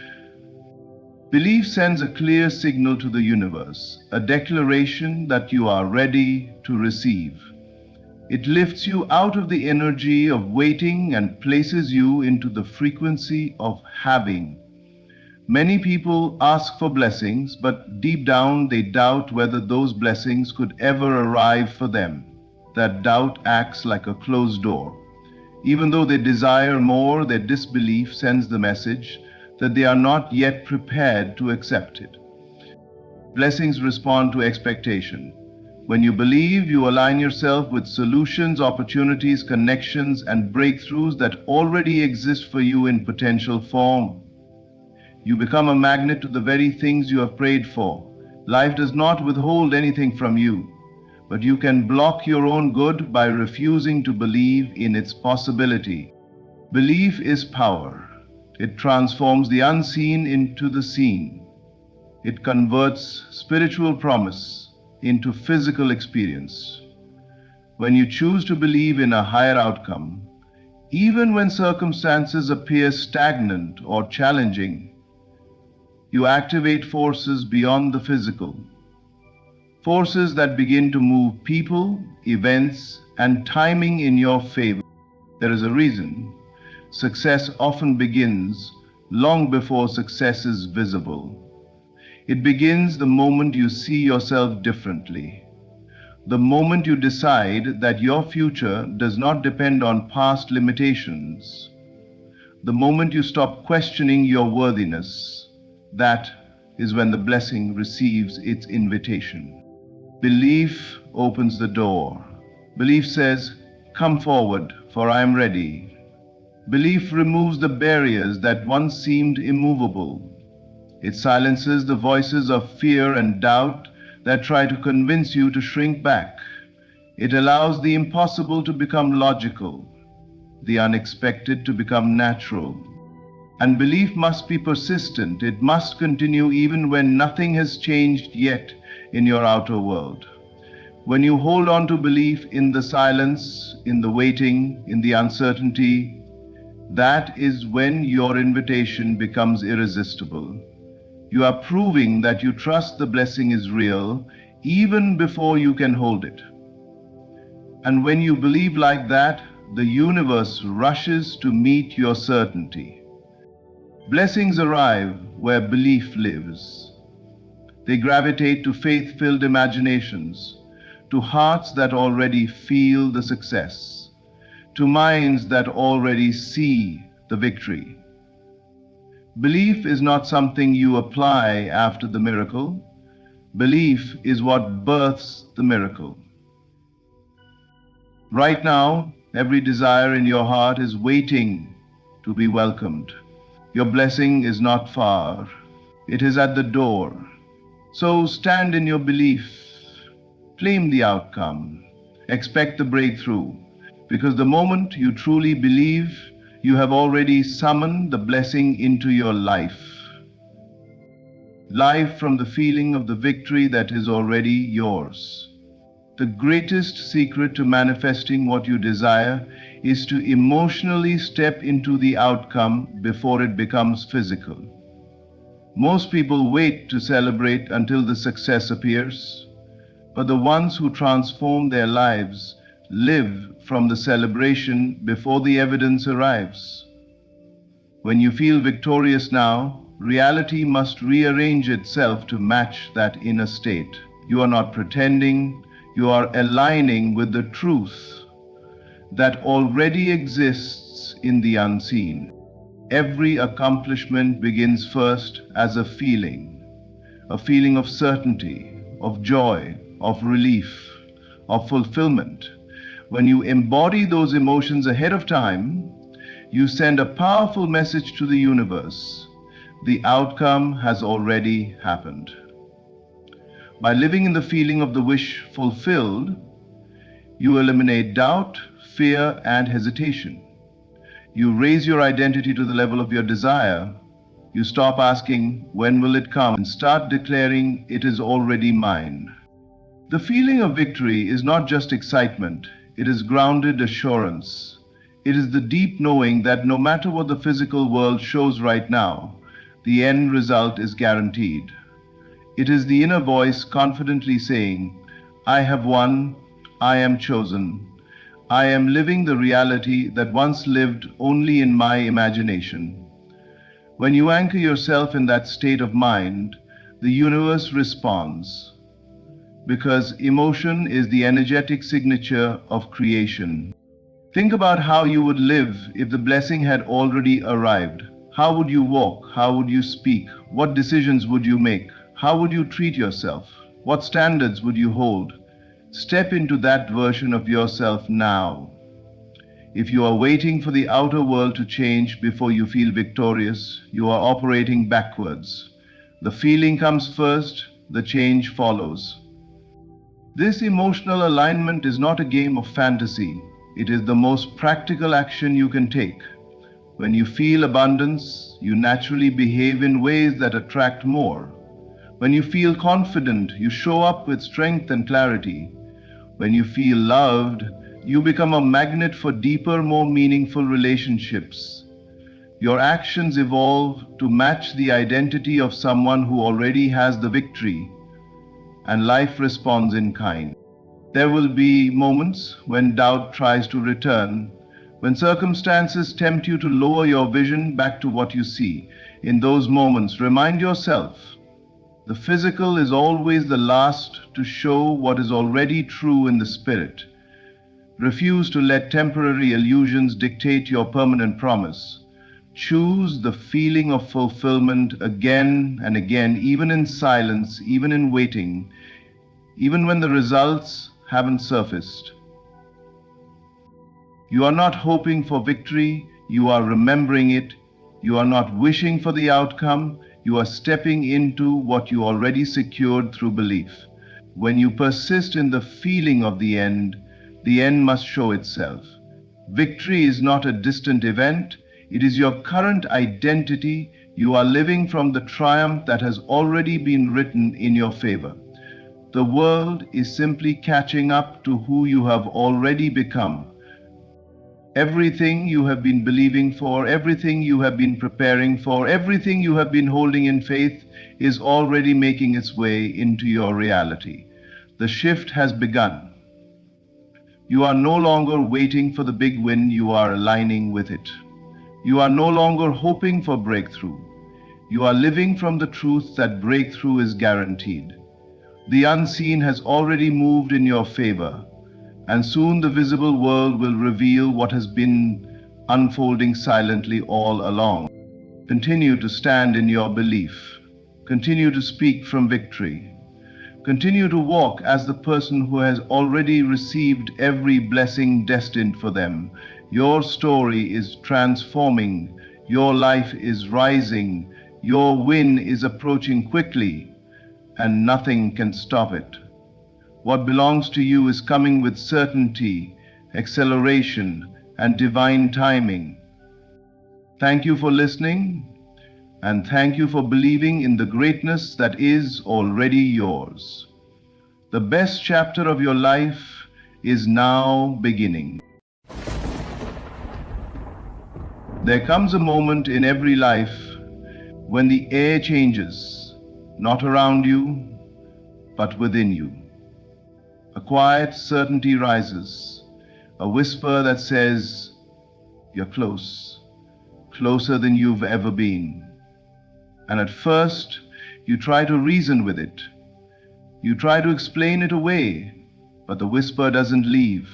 Belief sends a clear signal to the universe, a declaration that you are ready to receive. It lifts you out of the energy of waiting and places you into the frequency of having. Many people ask for blessings, but deep down they doubt whether those blessings could ever arrive for them. That doubt acts like a closed door. Even though they desire more, their disbelief sends the message that they are not yet prepared to accept it. Blessings respond to expectation. When you believe, you align yourself with solutions, opportunities, connections, and breakthroughs that already exist for you in potential form. You become a magnet to the very things you have prayed for. Life does not withhold anything from you, but you can block your own good by refusing to believe in its possibility. Belief is power. It transforms the unseen into the seen. It converts spiritual promise into physical experience. When you choose to believe in a higher outcome, even when circumstances appear stagnant or challenging, you activate forces beyond the physical, forces that begin to move people, events, and timing in your favor. There is a reason. Success often begins long before success is visible. It begins the moment you see yourself differently. The moment you decide that your future does not depend on past limitations. The moment you stop questioning your worthiness. That is when the blessing receives its invitation. Belief opens the door. Belief says, "Come forward, for I am ready." Belief removes the barriers that once seemed immovable. It silences the voices of fear and doubt that try to convince you to shrink back. It allows the impossible to become logical, the unexpected to become natural. And belief must be persistent. It must continue even when nothing has changed yet in your outer world. When you hold on to belief in the silence, in the waiting, in the uncertainty, that is when your invitation becomes irresistible. You are proving that you trust the blessing is real even before you can hold it. And when you believe like that, the universe rushes to meet your certainty. Blessings arrive where belief lives. They gravitate to faith-filled imaginations, to hearts that already feel the success, to minds that already see the victory. Belief is not something you apply after the miracle. Belief is what births the miracle. Right now, every desire in your heart is waiting to be welcomed. Your blessing is not far. It is at the door. So stand in your belief. Claim the outcome. Expect the breakthrough. Because the moment you truly believe, you have already summoned the blessing into your life. Life from the feeling of the victory that is already yours. The greatest secret to manifesting what you desire is to emotionally step into the outcome before it becomes physical. Most people wait to celebrate until the success appears, but the ones who transform their lives live from the celebration before the evidence arrives. When you feel victorious now, reality must rearrange itself to match that inner state. You are not pretending, you are aligning with the truth that already exists in the unseen. Every accomplishment begins first as a feeling of certainty, of joy, of relief, of fulfillment. When you embody those emotions ahead of time, you send a powerful message to the universe. The outcome has already happened. By living in the feeling of the wish fulfilled, you eliminate doubt, fear, and hesitation. You raise your identity to the level of your desire. You stop asking, "When will it come?" and start declaring, "It is already mine." The feeling of victory is not just excitement, it is grounded assurance. It is the deep knowing that no matter what the physical world shows right now, the end result is guaranteed. It is the inner voice confidently saying, "I have won, I am chosen. I am living the reality that once lived only in my imagination." When you anchor yourself in that state of mind, the universe responds, because emotion is the energetic signature of creation. Think about how you would live if the blessing had already arrived. How would you walk? How would you speak? What decisions would you make? How would you treat yourself? What standards would you hold? Step into that version of yourself now. If you are waiting for the outer world to change before you feel victorious, you are operating backwards. The feeling comes first, the change follows. This emotional alignment is not a game of fantasy. It is the most practical action you can take. When you feel abundance, you naturally behave in ways that attract more. When you feel confident, you show up with strength and clarity. When you feel loved, you become a magnet for deeper, more meaningful relationships. Your actions evolve to match the identity of someone who already has the victory, and life responds in kind. There will be moments when doubt tries to return, when circumstances tempt you to lower your vision back to what you see. In those moments, remind yourself the physical is always the last to show what is already true in the spirit. Refuse to let temporary illusions dictate your permanent promise. Choose the feeling of fulfillment again and again, even in silence, even in waiting, even when the results haven't surfaced. You are not hoping for victory, you are remembering it. You are not wishing for the outcome, you are stepping into what you already secured through belief. When you persist in the feeling of the end must show itself. Victory is not a distant event, it is your current identity. You are living from the triumph that has already been written in your favor. The world is simply catching up to who you have already become. Everything you have been believing for, everything you have been preparing for, everything you have been holding in faith is already making its way into your reality. The shift has begun. You are no longer waiting for the big win, you are aligning with it. You are no longer hoping for breakthrough. You are living from the truth that breakthrough is guaranteed. The unseen has already moved in your favor, and soon the visible world will reveal what has been unfolding silently all along. Continue to stand in your belief. Continue to speak from victory. Continue to walk as the person who has already received every blessing destined for them. Your story is transforming. Your life is rising. Your win is approaching quickly, and nothing can stop it. What belongs to you is coming with certainty, acceleration, and divine timing. Thank you for listening, and thank you for believing in the greatness that is already yours. The best chapter of your life is now beginning. There comes a moment in every life when the air changes, not around you, but within you. A quiet certainty rises, a whisper that says, "You're close, closer than you've ever been." And at first, you try to reason with it. You try to explain it away, but the whisper doesn't leave.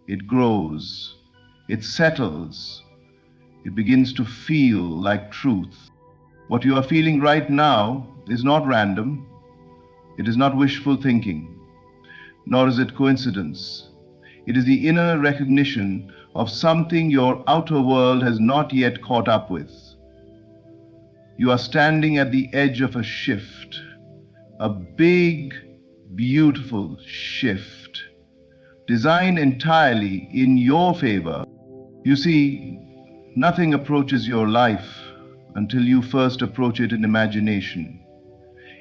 It grows, it settles, it begins to feel like truth. What you are feeling right now is not random, it is not wishful thinking, nor is it coincidence. It is the inner recognition of something your outer world has not yet caught up with. You are standing at the edge of a shift, a big, beautiful shift, designed entirely in your favor. You see, nothing approaches your life until you first approach it in imagination.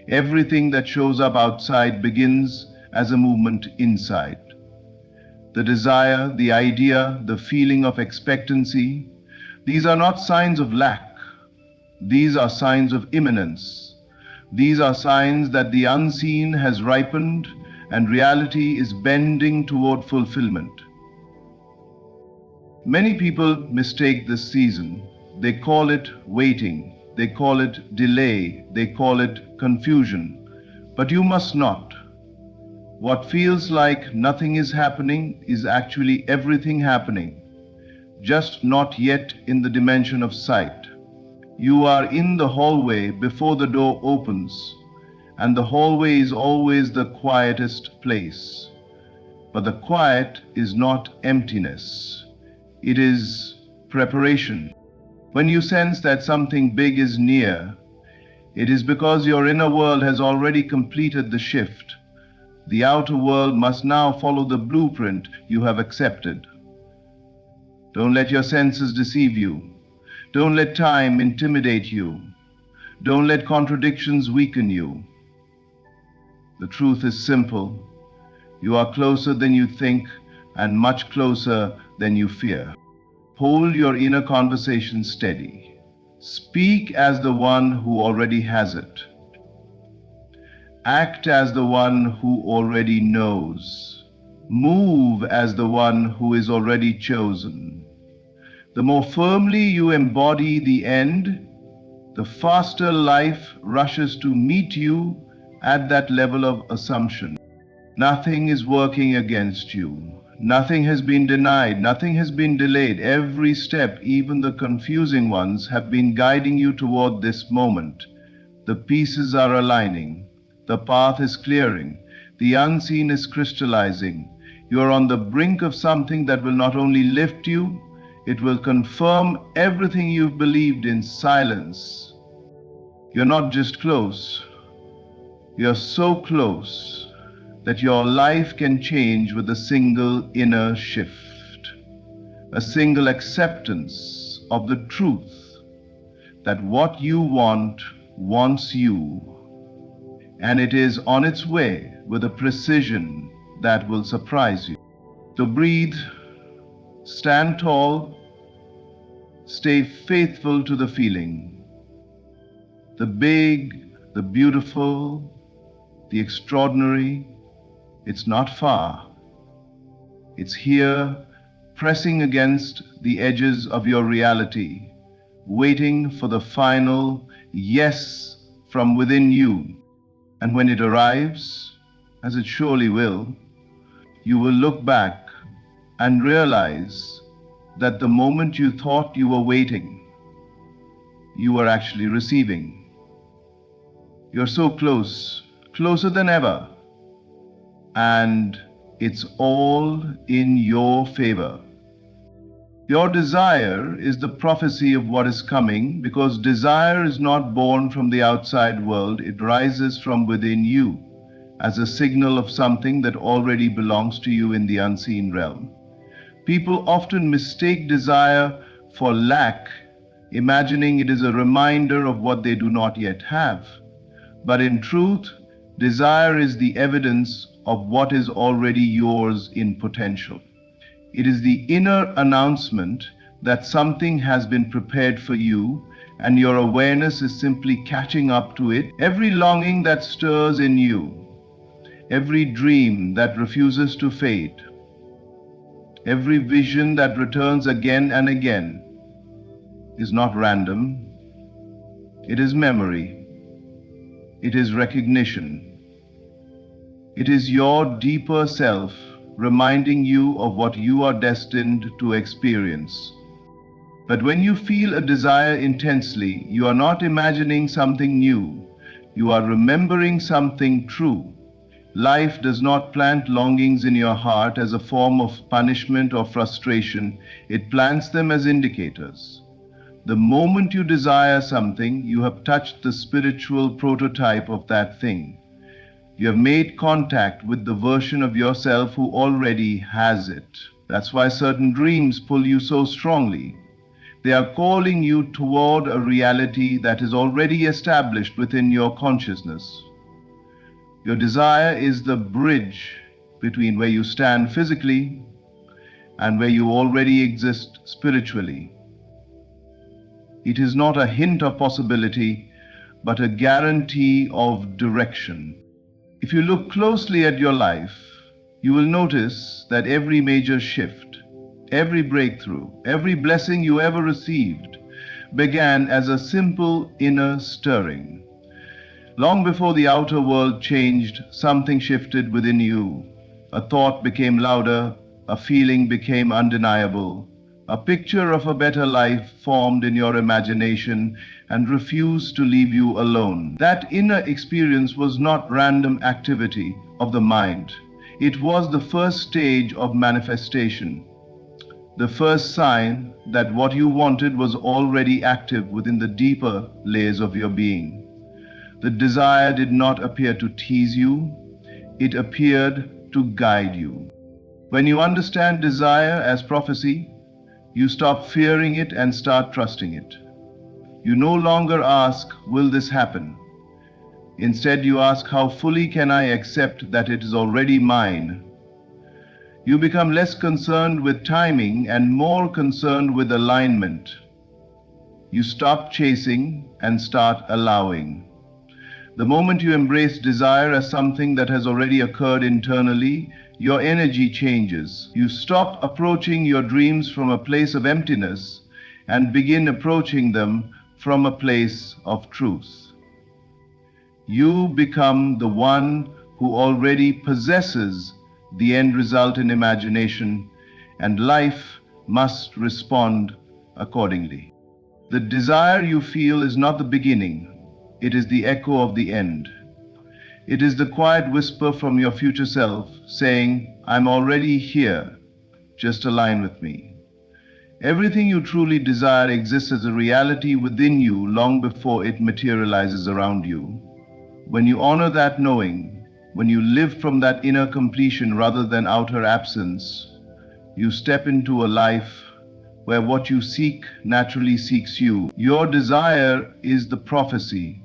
Everything that shows up outside begins as a movement inside. The desire, the idea, the feeling of expectancy, these are not signs of lack. These are signs of imminence. These are signs that the unseen has ripened and reality is bending toward fulfillment. Many people mistake this season. They call it waiting. They call it delay. They call it confusion. But you must not. What feels like nothing is happening is actually everything happening, just not yet in the dimension of sight. You are in the hallway before the door opens, and the hallway is always the quietest place. But the quiet is not emptiness. It is preparation. When you sense that something big is near, it is because your inner world has already completed the shift. The outer world must now follow the blueprint you have accepted. Don't let your senses deceive you. Don't let time intimidate you. Don't let contradictions weaken you. The truth is simple. You are closer than you think and much closer than you fear. Hold your inner conversation steady. Speak as the one who already has it. Act as the one who already knows. Move as the one who is already chosen. The more firmly you embody the end, the faster life rushes to meet you at that level of assumption. Nothing is working against you. Nothing has been denied. Nothing has been delayed. Every step, even the confusing ones, have been guiding you toward this moment. The pieces are aligning. The path is clearing. The unseen is crystallizing. You are on the brink of something that will not only lift you, it will confirm everything you've believed in silence. You're not just close. You're so close that your life can change with a single inner shift, a single acceptance of the truth that what you want wants you, and it is on its way with a precision that will surprise you. So breathe, stand tall, stay faithful to the feeling. The big, the beautiful, the extraordinary, it's not far. It's here, pressing against the edges of your reality, waiting for the final yes from within you. And when it arrives, as it surely will, you will look back and realize that the moment you thought you were waiting, you were actually receiving. You're so close, closer than ever. And it's all in your favor. Your desire is the prophecy of what is coming, because desire is not born from the outside world, it rises from within you as a signal of something that already belongs to you in the unseen realm. People often mistake desire for lack, imagining it is a reminder of what they do not yet have. But in truth, desire is the evidence of what is already yours in potential. It is the inner announcement that something has been prepared for you, and your awareness is simply catching up to it. Every longing that stirs in you, every dream that refuses to fade, every vision that returns again and again is not random. It is memory. It is recognition. It is your deeper self reminding you of what you are destined to experience. But when you feel a desire intensely, you are not imagining something new. You are remembering something true. Life does not plant longings in your heart as a form of punishment or frustration. It plants them as indicators. The moment you desire something, you have touched the spiritual prototype of that thing. You have made contact with the version of yourself who already has it. That's why certain dreams pull you so strongly. They are calling you toward a reality that is already established within your consciousness. Your desire is the bridge between where you stand physically and where you already exist spiritually. It is not a hint of possibility, but a guarantee of direction. If you look closely at your life, you will notice that every major shift, every breakthrough, every blessing you ever received began as a simple inner stirring. Long before the outer world changed, something shifted within you. A thought became louder, a feeling became undeniable. A picture of a better life formed in your imagination and refused to leave you alone. That inner experience was not random activity of the mind. It was the first stage of manifestation, the first sign that what you wanted was already active within the deeper layers of your being. The desire did not appear to tease you, it appeared to guide you. When you understand desire as prophecy, you stop fearing it and start trusting it. You no longer ask, will this happen? Instead, you ask, how fully can I accept that it is already mine? You become less concerned with timing and more concerned with alignment. You stop chasing and start allowing. The moment you embrace desire as something that has already occurred internally, your energy changes. You stop approaching your dreams from a place of emptiness and begin approaching them from a place of truth. You become the one who already possesses the end result in imagination, and life must respond accordingly. The desire you feel is not the beginning, it is the echo of the end. It is the quiet whisper from your future self saying, I'm already here, just align with me. Everything you truly desire exists as a reality within you long before it materializes around you. When you honor that knowing, when you live from that inner completion rather than outer absence, you step into a life where what you seek naturally seeks you. Your desire is the prophecy,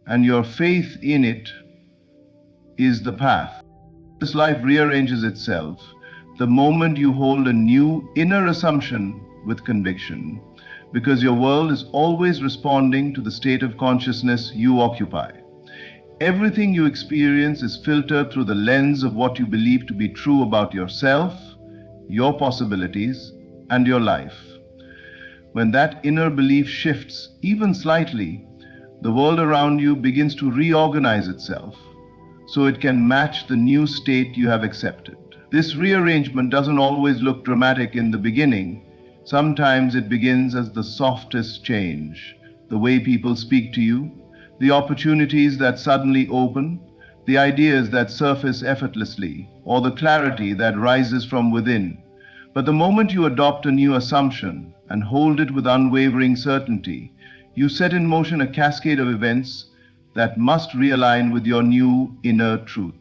and your faith in it is the path. This life rearranges itself the moment you hold a new inner assumption with conviction, because your world is always responding to the state of consciousness you occupy. Everything you experience is filtered through the lens of what you believe to be true about yourself, your possibilities, and your life. When that inner belief shifts, even slightly, the world around you begins to reorganize itself so it can match the new state you have accepted. This rearrangement doesn't always look dramatic in the beginning. Sometimes it begins as the softest change, the way people speak to you, the opportunities that suddenly open, the ideas that surface effortlessly, or the clarity that rises from within. But the moment you adopt a new assumption and hold it with unwavering certainty, you set in motion a cascade of events that must realign with your new inner truth.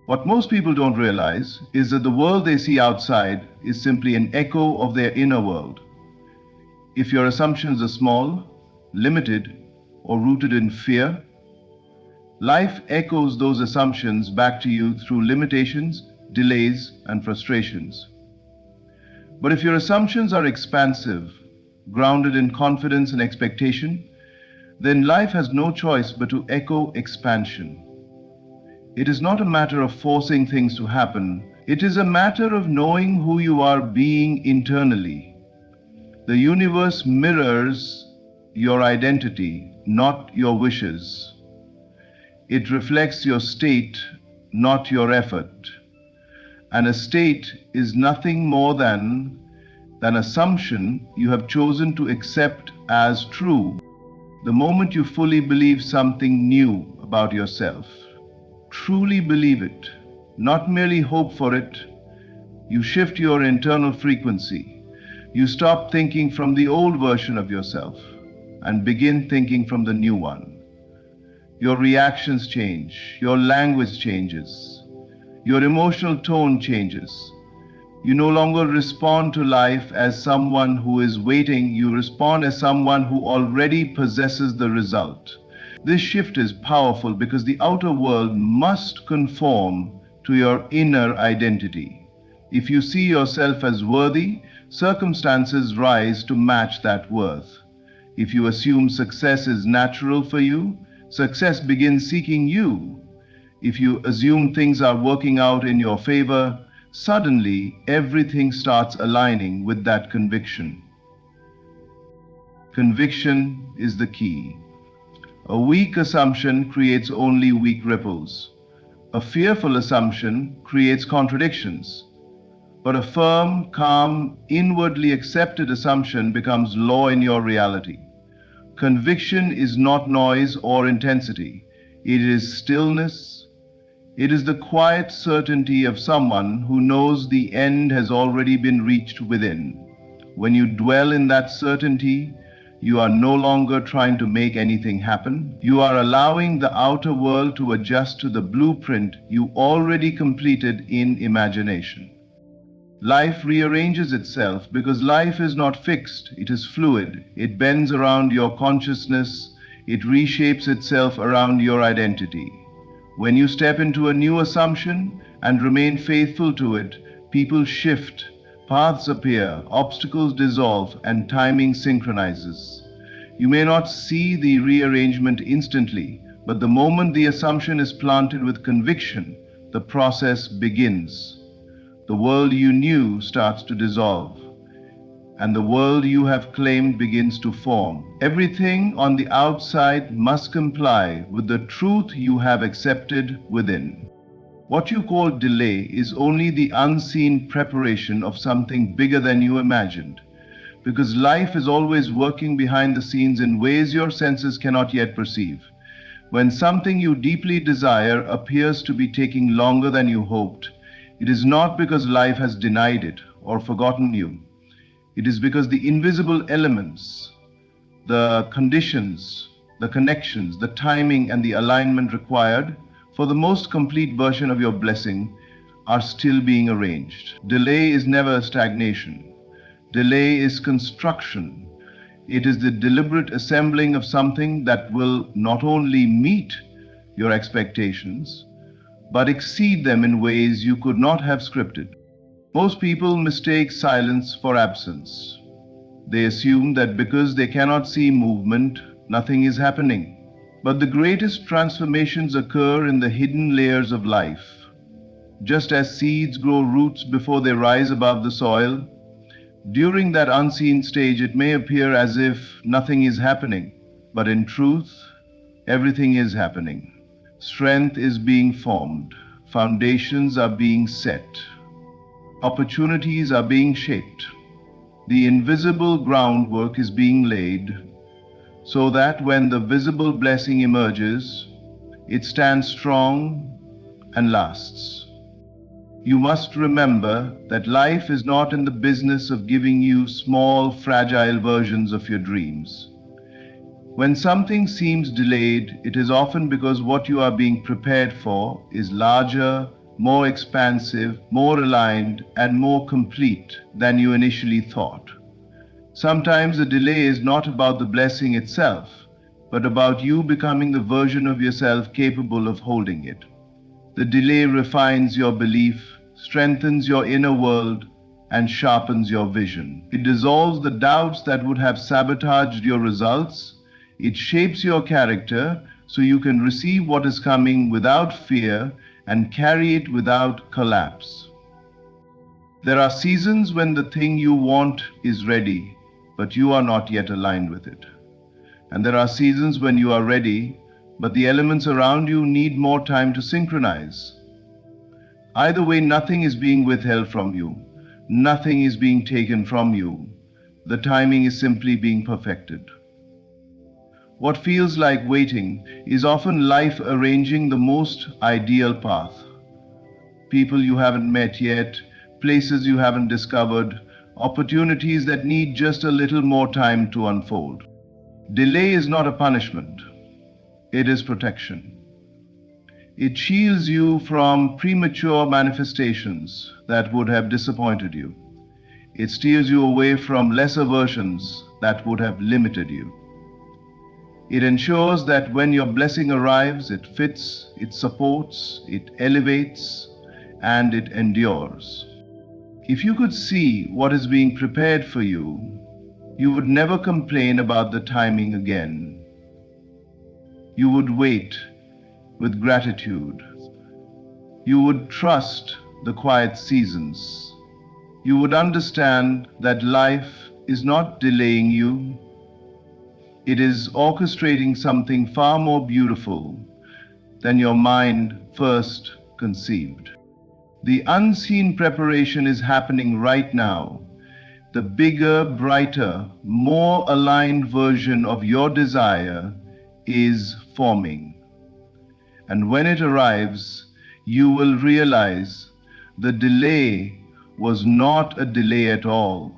What most people don't realize is that the world they see outside is simply an echo of their inner world. If your assumptions are small, limited, or rooted in fear, life echoes those assumptions back to you through limitations, delays, and frustrations. But if your assumptions are expansive, grounded in confidence and expectation, then life has no choice but to echo expansion. It is not a matter of forcing things to happen. It is a matter of knowing who you are being internally. The universe mirrors your identity, not your wishes. It reflects your state, not your effort. And a state is nothing more than an assumption you have chosen to accept as true. The moment you fully believe something new about yourself, truly believe it, not merely hope for it, you shift your internal frequency. You stop thinking from the old version of yourself and begin thinking from the new one. Your reactions change, your language changes, your emotional tone changes. You no longer respond to life as someone who is waiting, you respond as someone who already possesses the result. This shift is powerful because the outer world must conform to your inner identity. If you see yourself as worthy, circumstances rise to match that worth. If you assume success is natural for you, success begins seeking you. If you assume things are working out in your favor, suddenly everything starts aligning with that conviction. Conviction is the key. A weak assumption creates only weak ripples. A fearful assumption creates contradictions. But a firm, calm, inwardly accepted assumption becomes law in your reality. Conviction is not noise or intensity. It is stillness. It is the quiet certainty of someone who knows the end has already been reached within. When you dwell in that certainty, you are no longer trying to make anything happen. You are allowing the outer world to adjust to the blueprint you already completed in imagination. Life rearranges itself because life is not fixed, it is fluid. It bends around your consciousness, it reshapes itself around your identity. When you step into a new assumption and remain faithful to it, people shift, paths appear, obstacles dissolve, and timing synchronizes. You may not see the rearrangement instantly, but the moment the assumption is planted with conviction, the process begins. The world you knew starts to dissolve, and the world you have claimed begins to form. Everything on the outside must comply with the truth you have accepted within. What you call delay is only the unseen preparation of something bigger than you imagined, because life is always working behind the scenes in ways your senses cannot yet perceive. When something you deeply desire appears to be taking longer than you hoped, it is not because life has denied it or forgotten you. It is because the invisible elements, the conditions, the connections, the timing, and the alignment required for the most complete version of your blessing are still being arranged. Delay is never stagnation. Delay is construction. It is the deliberate assembling of something that will not only meet your expectations, but exceed them in ways you could not have scripted. Most people mistake silence for absence. They assume that because they cannot see movement, nothing is happening. But the greatest transformations occur in the hidden layers of life. Just as seeds grow roots before they rise above the soil, during that unseen stage it may appear as if nothing is happening, but in truth, everything is happening. Strength is being formed, foundations are being set, opportunities are being shaped. The invisible groundwork is being laid so that when the visible blessing emerges, it stands strong and lasts. You must remember that life is not in the business of giving you small, fragile versions of your dreams. When something seems delayed, it is often because what you are being prepared for is larger, more expansive, more aligned, and more complete than you initially thought. Sometimes the delay is not about the blessing itself, but about you becoming the version of yourself capable of holding it. The delay refines your belief, strengthens your inner world, and sharpens your vision. It dissolves the doubts that would have sabotaged your results. It shapes your character so you can receive what is coming without fear and carry it without collapse. There are seasons when the thing you want is ready, but you are not yet aligned with it. And there are seasons when you are ready, but the elements around you need more time to synchronize. Either way, nothing is being withheld from you. Nothing is being taken from you. The timing is simply being perfected. What feels like waiting is often life arranging the most ideal path. People you haven't met yet, places you haven't discovered, opportunities that need just a little more time to unfold. Delay is not a punishment, it is protection. It shields you from premature manifestations that would have disappointed you. It steers you away from lesser versions that would have limited you. It ensures that when your blessing arrives, it fits, it supports, it elevates, and it endures. If you could see what is being prepared for you, you would never complain about the timing again. You would wait with gratitude. You would trust the quiet seasons. You would understand that life is not delaying you. It is orchestrating something far more beautiful than your mind first conceived. The unseen preparation is happening right now. The bigger, brighter, more aligned version of your desire is forming. And when it arrives, you will realize the delay was not a delay at all.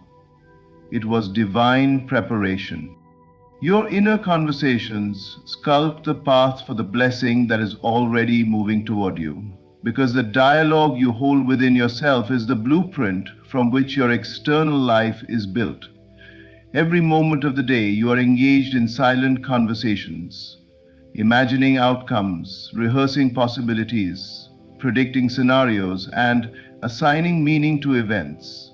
It was divine preparation. Your inner conversations sculpt the path for the blessing that is already moving toward you. because the dialogue you hold within yourself is the blueprint from which your external life is built. Every moment of the day, you are engaged in silent conversations, imagining outcomes, rehearsing possibilities, predicting scenarios, and assigning meaning to events.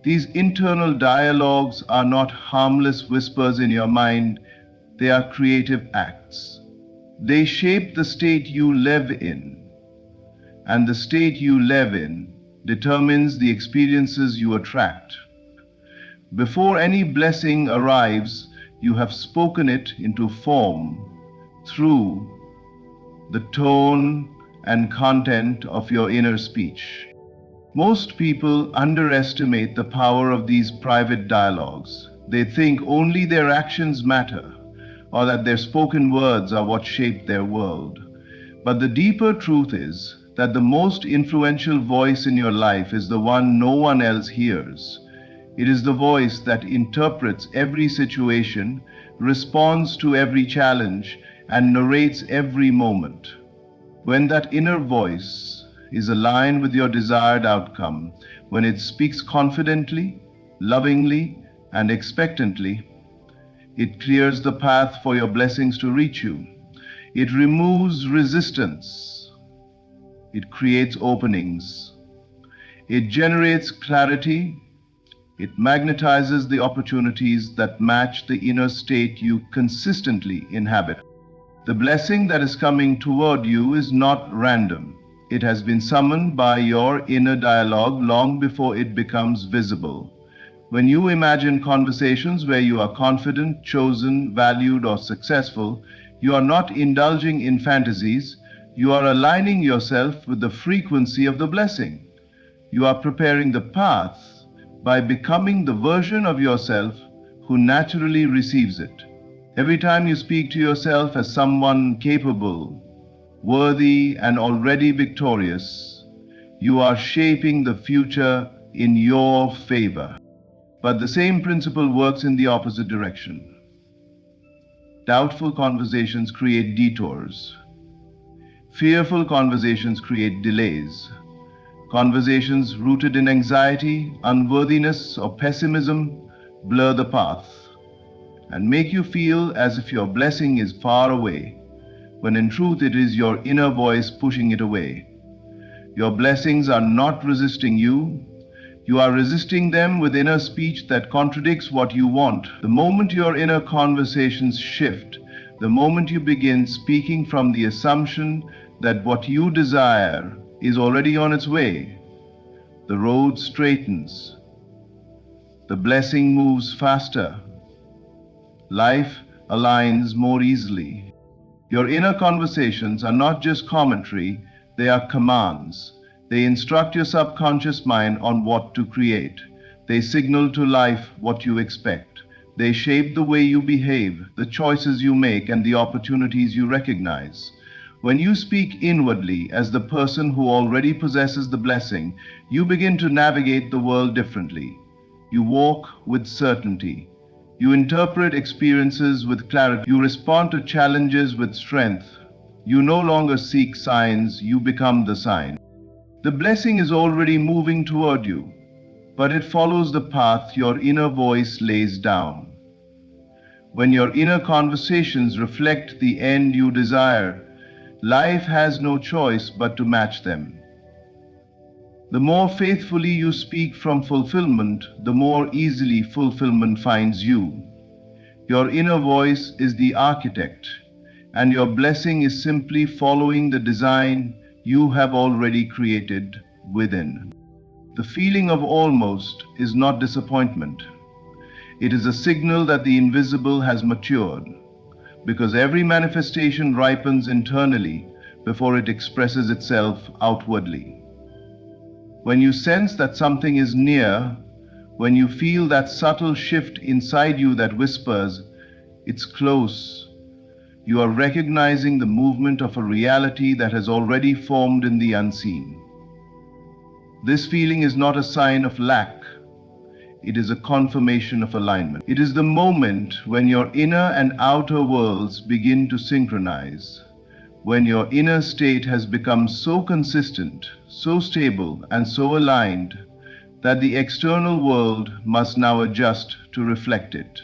These internal dialogues are not harmless whispers in your mind, they are creative acts. They shape the state you live in, and the state you live in determines the experiences you attract. Before any blessing arrives, you have spoken it into form through the tone and content of your inner speech. Most people underestimate the power of these private dialogues. They think only their actions matter, or that their spoken words are what shape their world. But the deeper truth is that the most influential voice in your life is the one no one else hears. It is the voice that interprets every situation, responds to every challenge, and narrates every moment. When that inner voice is aligned with your desired outcome, when it speaks confidently, lovingly, and expectantly, it clears the path for your blessings to reach you. It removes resistance. It creates openings. It generates clarity. It magnetizes the opportunities that match the inner state you consistently inhabit. The blessing that is coming toward you is not random. It has been summoned by your inner dialogue long before it becomes visible. When you imagine conversations where you are confident, chosen, valued, or successful, you are not indulging in fantasies. You are aligning yourself with the frequency of the blessing. You are preparing the path by becoming the version of yourself who naturally receives it. Every time you speak to yourself as someone capable, worthy, and already victorious, you are shaping the future in your favor. But the same principle works in the opposite direction. Doubtful conversations create detours. Fearful conversations create delays. Conversations rooted in anxiety, unworthiness, or pessimism blur the path and make you feel as if your blessing is far away, when in truth it is your inner voice pushing it away. Your blessings are not resisting you. You are resisting them with inner speech that contradicts what you want. The moment your inner conversations shift, the moment you begin speaking from the assumption that what you desire is already on its way, the road straightens. The blessing moves faster. Life aligns more easily. Your inner conversations are not just commentary, they are commands. They instruct your subconscious mind on what to create. They signal to life what you expect. They shape the way you behave, the choices you make, and the opportunities you recognize. When you speak inwardly as the person who already possesses the blessing, you begin to navigate the world differently. You walk with certainty. You interpret experiences with clarity. You respond to challenges with strength. You no longer seek signs, you become the sign. The blessing is already moving toward you, but it follows the path your inner voice lays down. When your inner conversations reflect the end you desire, life has no choice but to match them. The more faithfully you speak from fulfillment, the more easily fulfillment finds you. Your inner voice is the architect, and your blessing is simply following the design you have already created within. The feeling of almost is not disappointment. It is a signal that the invisible has matured, because every manifestation ripens internally before it expresses itself outwardly. When you sense that something is near, when you feel that subtle shift inside you that whispers, "It's close," you are recognizing the movement of a reality that has already formed in the unseen. This feeling is not a sign of lack. It is a confirmation of alignment. It is the moment when your inner and outer worlds begin to synchronize, when your inner state has become so consistent, so stable, and so aligned that the external world must now adjust to reflect it.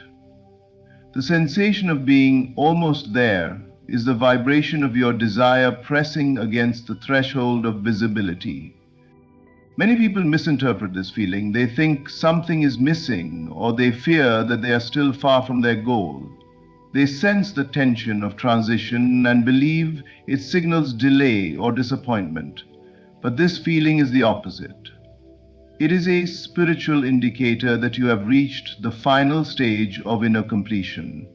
The sensation of being almost there is the vibration of your desire pressing against the threshold of visibility. Many people misinterpret this feeling. They think something is missing, or they fear that they are still far from their goal. They sense the tension of transition and believe it signals delay or disappointment. But this feeling is the opposite. It is a spiritual indicator that you have reached the final stage of inner completion.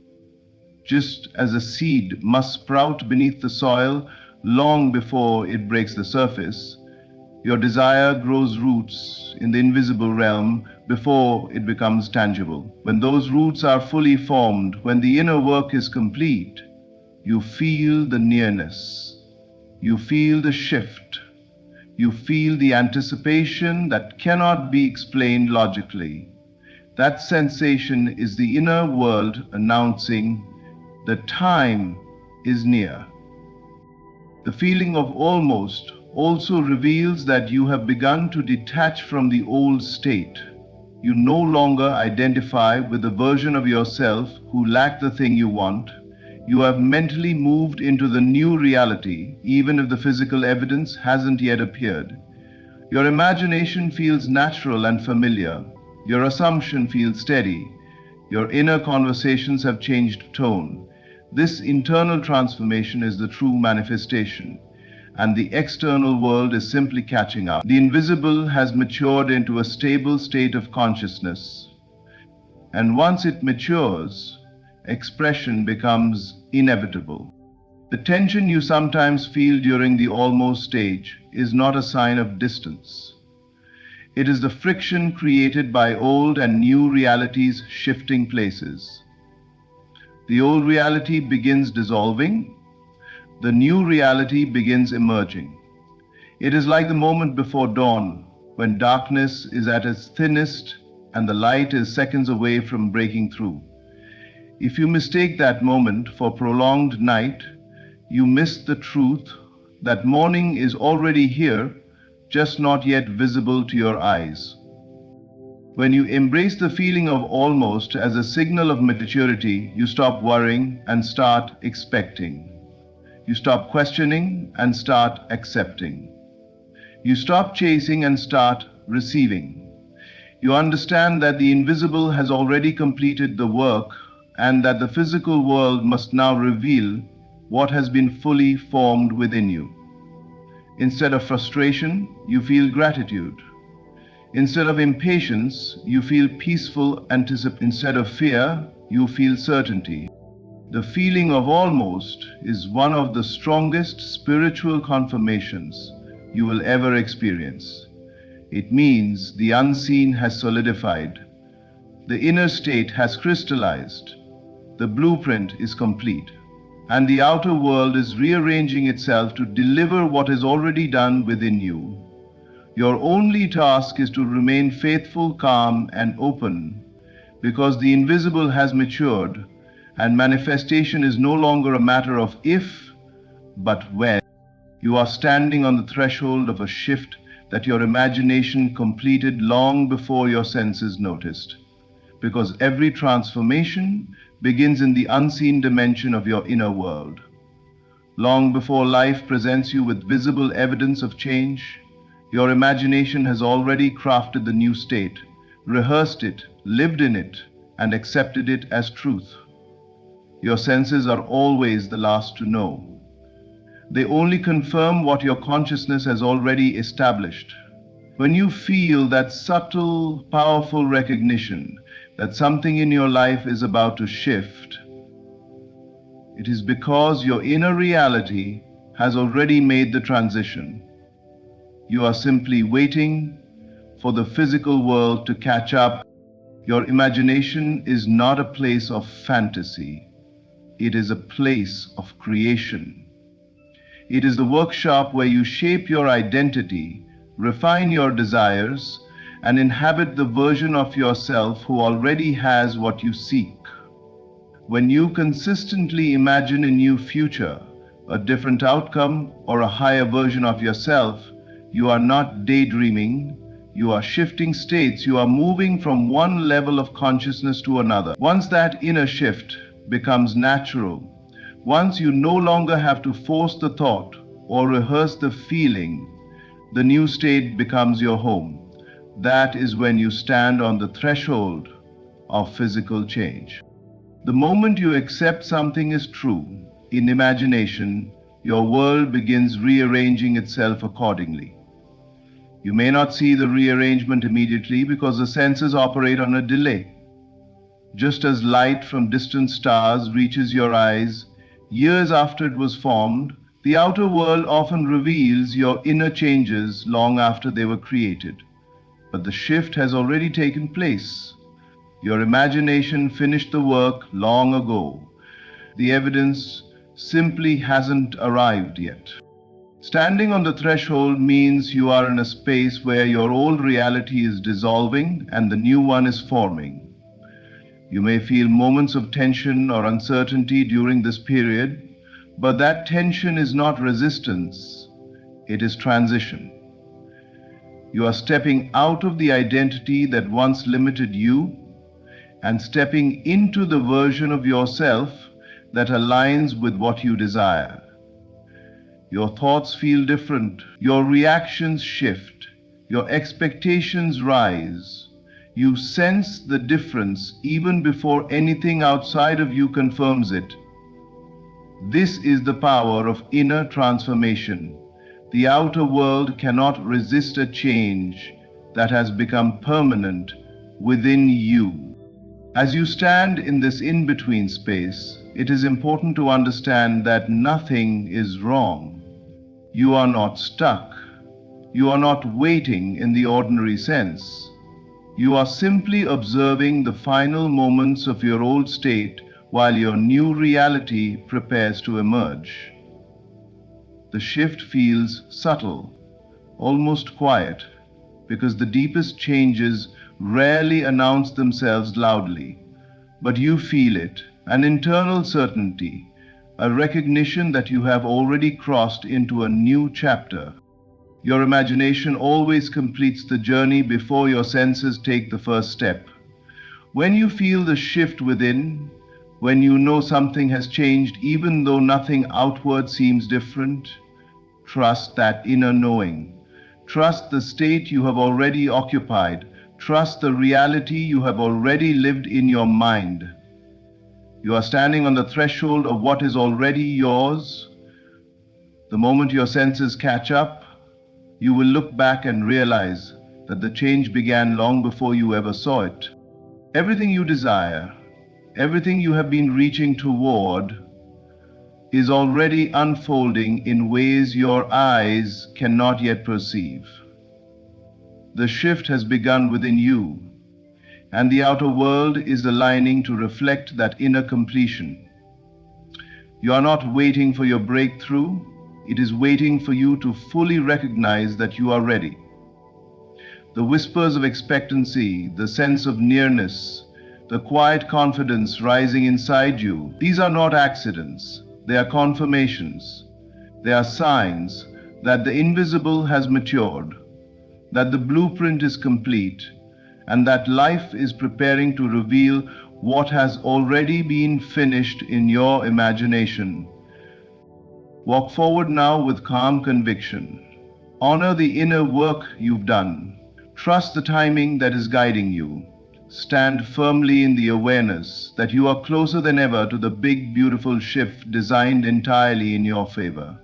Just as a seed must sprout beneath the soil long before it breaks the surface, your desire grows roots in the invisible realm before it becomes tangible. When those roots are fully formed, when the inner work is complete, you feel the nearness. You feel the shift. You feel the anticipation that cannot be explained logically. That sensation is the inner world announcing the time is near. The feeling of almost also reveals that you have begun to detach from the old state. You no longer identify with the version of yourself who lacked the thing you want. You have mentally moved into the new reality, even if the physical evidence hasn't yet appeared. Your imagination feels natural and familiar. Your assumption feels steady. Your inner conversations have changed tone. This internal transformation is the true manifestation, and the external world is simply catching up. The invisible has matured into a stable state of consciousness, and once it matures, expression becomes inevitable. The tension you sometimes feel during the almost stage is not a sign of distance. It is the friction created by old and new realities shifting places. The old reality begins dissolving, the new reality begins emerging. It is like the moment before dawn, when darkness is at its thinnest and the light is seconds away from breaking through. If you mistake that moment for prolonged night, you miss the truth that morning is already here, just not yet visible to your eyes. When you embrace the feeling of almost as a signal of maturity, you stop worrying and start expecting. You stop questioning and start accepting. You stop chasing and start receiving. You understand that the invisible has already completed the work and that the physical world must now reveal what has been fully formed within you. Instead of frustration, you feel gratitude. Instead of impatience, you feel peaceful anticipation. Instead of fear, you feel certainty. The feeling of almost is one of the strongest spiritual confirmations you will ever experience. It means the unseen has solidified. The inner state has crystallized. The blueprint is complete. And the outer world is rearranging itself to deliver what is already done within you. Your only task is to remain faithful, calm, and open, because the invisible has matured, and manifestation is no longer a matter of if, but when. You are standing on the threshold of a shift that your imagination completed long before your senses noticed, because every transformation begins in the unseen dimension of your inner world. Long before life presents you with visible evidence of change, your imagination has already crafted the new state, rehearsed it, lived in it, and accepted it as truth. Your senses are always the last to know. They only confirm what your consciousness has already established. When you feel that subtle, powerful recognition that something in your life is about to shift, it is because your inner reality has already made the transition. You are simply waiting for the physical world to catch up. Your imagination is not a place of fantasy. It is a place of creation. It is the workshop where you shape your identity, refine your desires, and inhabit the version of yourself who already has what you seek. When you consistently imagine a new future, a different outcome, or a higher version of yourself, you are not daydreaming. You are shifting states. You are moving from one level of consciousness to another. Once that inner shift becomes natural, once you no longer have to force the thought or rehearse the feeling, the new state becomes your home. That is when you stand on the threshold of physical change. The moment you accept something is true, in imagination, your world begins rearranging itself accordingly. You may not see the rearrangement immediately because the senses operate on a delay. Just as light from distant stars reaches your eyes years after it was formed, the outer world often reveals your inner changes long after they were created. But the shift has already taken place. Your imagination finished the work long ago. The evidence simply hasn't arrived yet. Standing on the threshold means you are in a space where your old reality is dissolving and the new one is forming. You may feel moments of tension or uncertainty during this period, but that tension is not resistance, it is transition. You are stepping out of the identity that once limited you and stepping into the version of yourself that aligns with what you desire. Your thoughts feel different, your reactions shift, your expectations rise. You sense the difference even before anything outside of you confirms it. This is the power of inner transformation. The outer world cannot resist a change that has become permanent within you. As you stand in this in-between space, it is important to understand that nothing is wrong. You are not stuck. You are not waiting in the ordinary sense. You are simply observing the final moments of your old state while your new reality prepares to emerge. The shift feels subtle, almost quiet, because the deepest changes rarely announce themselves loudly. But you feel it, an internal certainty, a recognition that you have already crossed into a new chapter. Your imagination always completes the journey before your senses take the first step. When you feel the shift within, when you know something has changed even though nothing outward seems different, trust that inner knowing. Trust the state you have already occupied. Trust the reality you have already lived in your mind. You are standing on the threshold of what is already yours. The moment your senses catch up, you will look back and realize that the change began long before you ever saw it. Everything you desire, everything you have been reaching toward, is already unfolding in ways your eyes cannot yet perceive. The shift has begun within you, and the outer world is aligning to reflect that inner completion. You are not waiting for your breakthrough, it is waiting for you to fully recognize that you are ready. The whispers of expectancy, the sense of nearness, the quiet confidence rising inside you, these are not accidents, they are confirmations. They are signs that the invisible has matured, that the blueprint is complete, and that life is preparing to reveal what has already been finished in your imagination. Walk forward now with calm conviction. Honor the inner work you've done. Trust the timing that is guiding you. Stand firmly in the awareness that you are closer than ever to the big, beautiful shift designed entirely in your favor.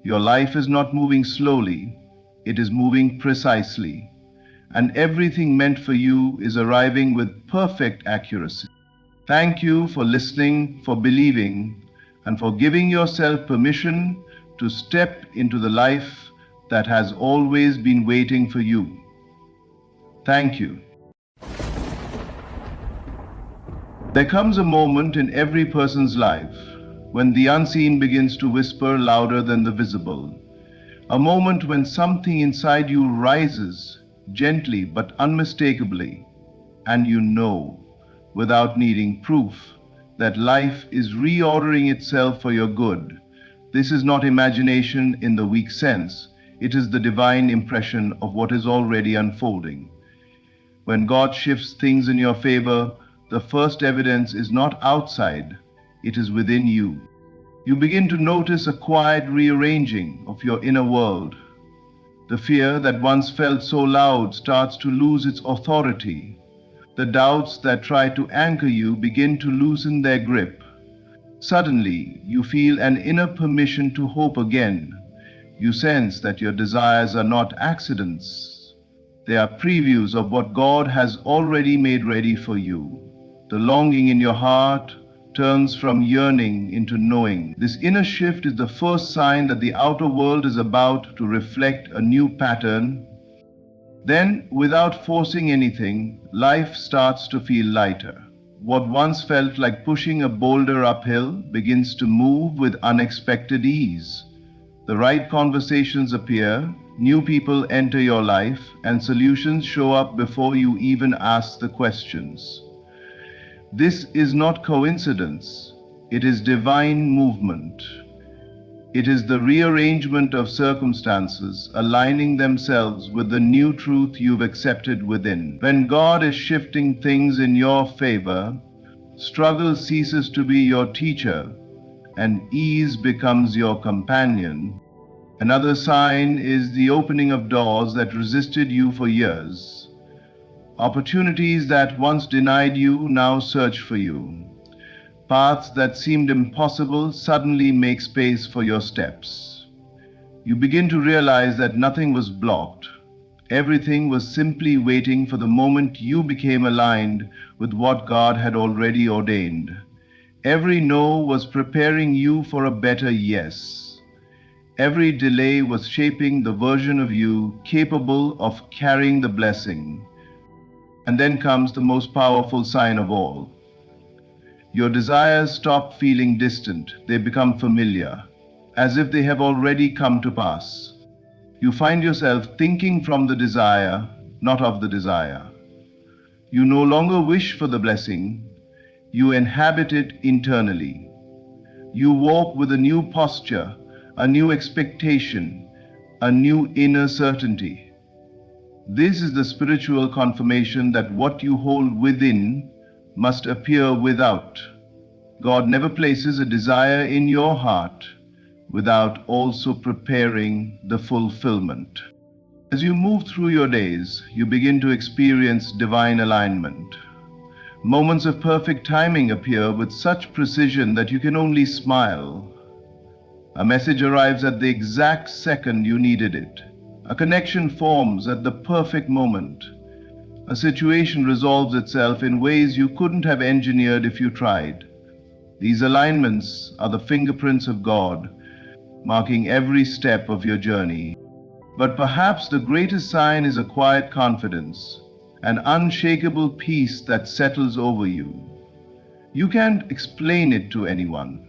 Your life is not moving slowly, it is moving precisely, and everything meant for you is arriving with perfect accuracy. Thank you for listening, for believing, and for giving yourself permission to step into the life that has always been waiting for you. Thank you. There comes a moment in every person's life when the unseen begins to whisper louder than the visible. A moment when something inside you rises gently but unmistakably, and you know, without needing proof, that life is reordering itself for your good, This is not imagination in the weak sense. It is the divine impression of what is already unfolding. When God shifts things in your favor, the first evidence is not outside, it is within you. You begin to notice a quiet rearranging of your inner world. The fear that once felt so loud starts to lose its authority. The doubts that try to anchor you begin to loosen their grip. Suddenly, you feel an inner permission to hope again. You sense that your desires are not accidents. They are previews of what God has already made ready for you. The longing in your heart turns from yearning into knowing. This inner shift is the first sign that the outer world is about to reflect a new pattern. Then, without forcing anything, life starts to feel lighter. What once felt like pushing a boulder uphill begins to move with unexpected ease. The right conversations appear, new people enter your life, and solutions show up before you even ask the questions. This is not coincidence, it is divine movement. It is the rearrangement of circumstances aligning themselves with the new truth you've accepted within. When God is shifting things in your favor, struggle ceases to be your teacher and ease becomes your companion. Another sign is the opening of doors that resisted you for years. Opportunities that once denied you now search for you. Paths that seemed impossible suddenly make space for your steps. You begin to realize that nothing was blocked. Everything was simply waiting for the moment you became aligned with what God had already ordained. Every no was preparing you for a better yes. Every delay was shaping the version of you capable of carrying the blessing. And then comes the most powerful sign of all. Your desires stop feeling distant, they become familiar, as if they have already come to pass. You find yourself thinking from the desire, not of the desire. You no longer wish for the blessing, you inhabit it internally. You walk with a new posture, a new expectation, a new inner certainty. This is the spiritual confirmation that what you hold within must appear without. God never places a desire in your heart without also preparing the fulfillment. As you move through your days, you begin to experience divine alignment. Moments of perfect timing appear with such precision that you can only smile. A message arrives at the exact second you needed it. A connection forms at the perfect moment. A situation resolves itself in ways you couldn't have engineered if you tried. These alignments are the fingerprints of God, marking every step of your journey. But perhaps the greatest sign is a quiet confidence, an unshakable peace that settles over you. You can't explain it to anyone,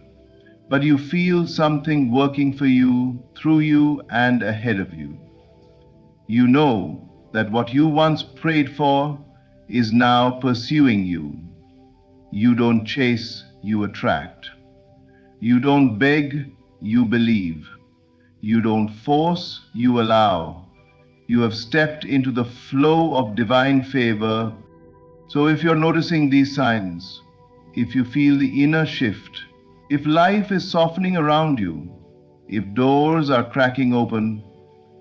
but you feel something working for you, through you, and ahead of you. You know that what you once prayed for is now pursuing you. You don't chase, you attract. You don't beg, you believe. You don't force, you allow. You have stepped into the flow of divine favor. So if you're noticing these signs, if you feel the inner shift, if life is softening around you, if doors are cracking open,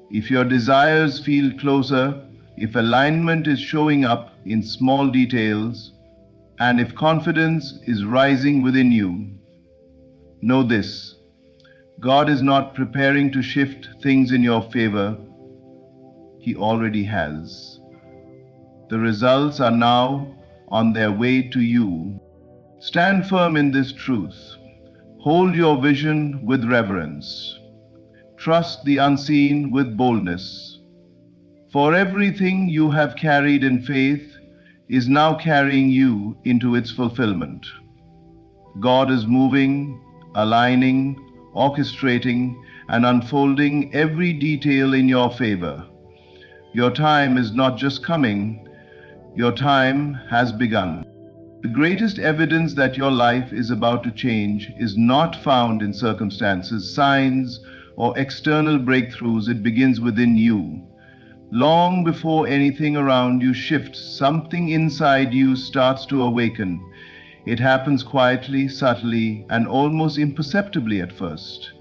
if your desires feel closer, if alignment is showing up in small details, and if confidence is rising within you, know this: God is not preparing to shift things in your favor. He already has. The results are now on their way to you. Stand firm in this truth. Hold your vision with reverence. Trust the unseen with boldness. For everything you have carried in faith is now carrying you into its fulfillment. God is moving, aligning, orchestrating, and unfolding every detail in your favor. Your time is not just coming, your time has begun. The greatest evidence that your life is about to change is not found in circumstances, signs, or external breakthroughs. It begins within you. Long before anything around you shifts, something inside you starts to awaken. It happens quietly, subtly, and almost imperceptibly at first.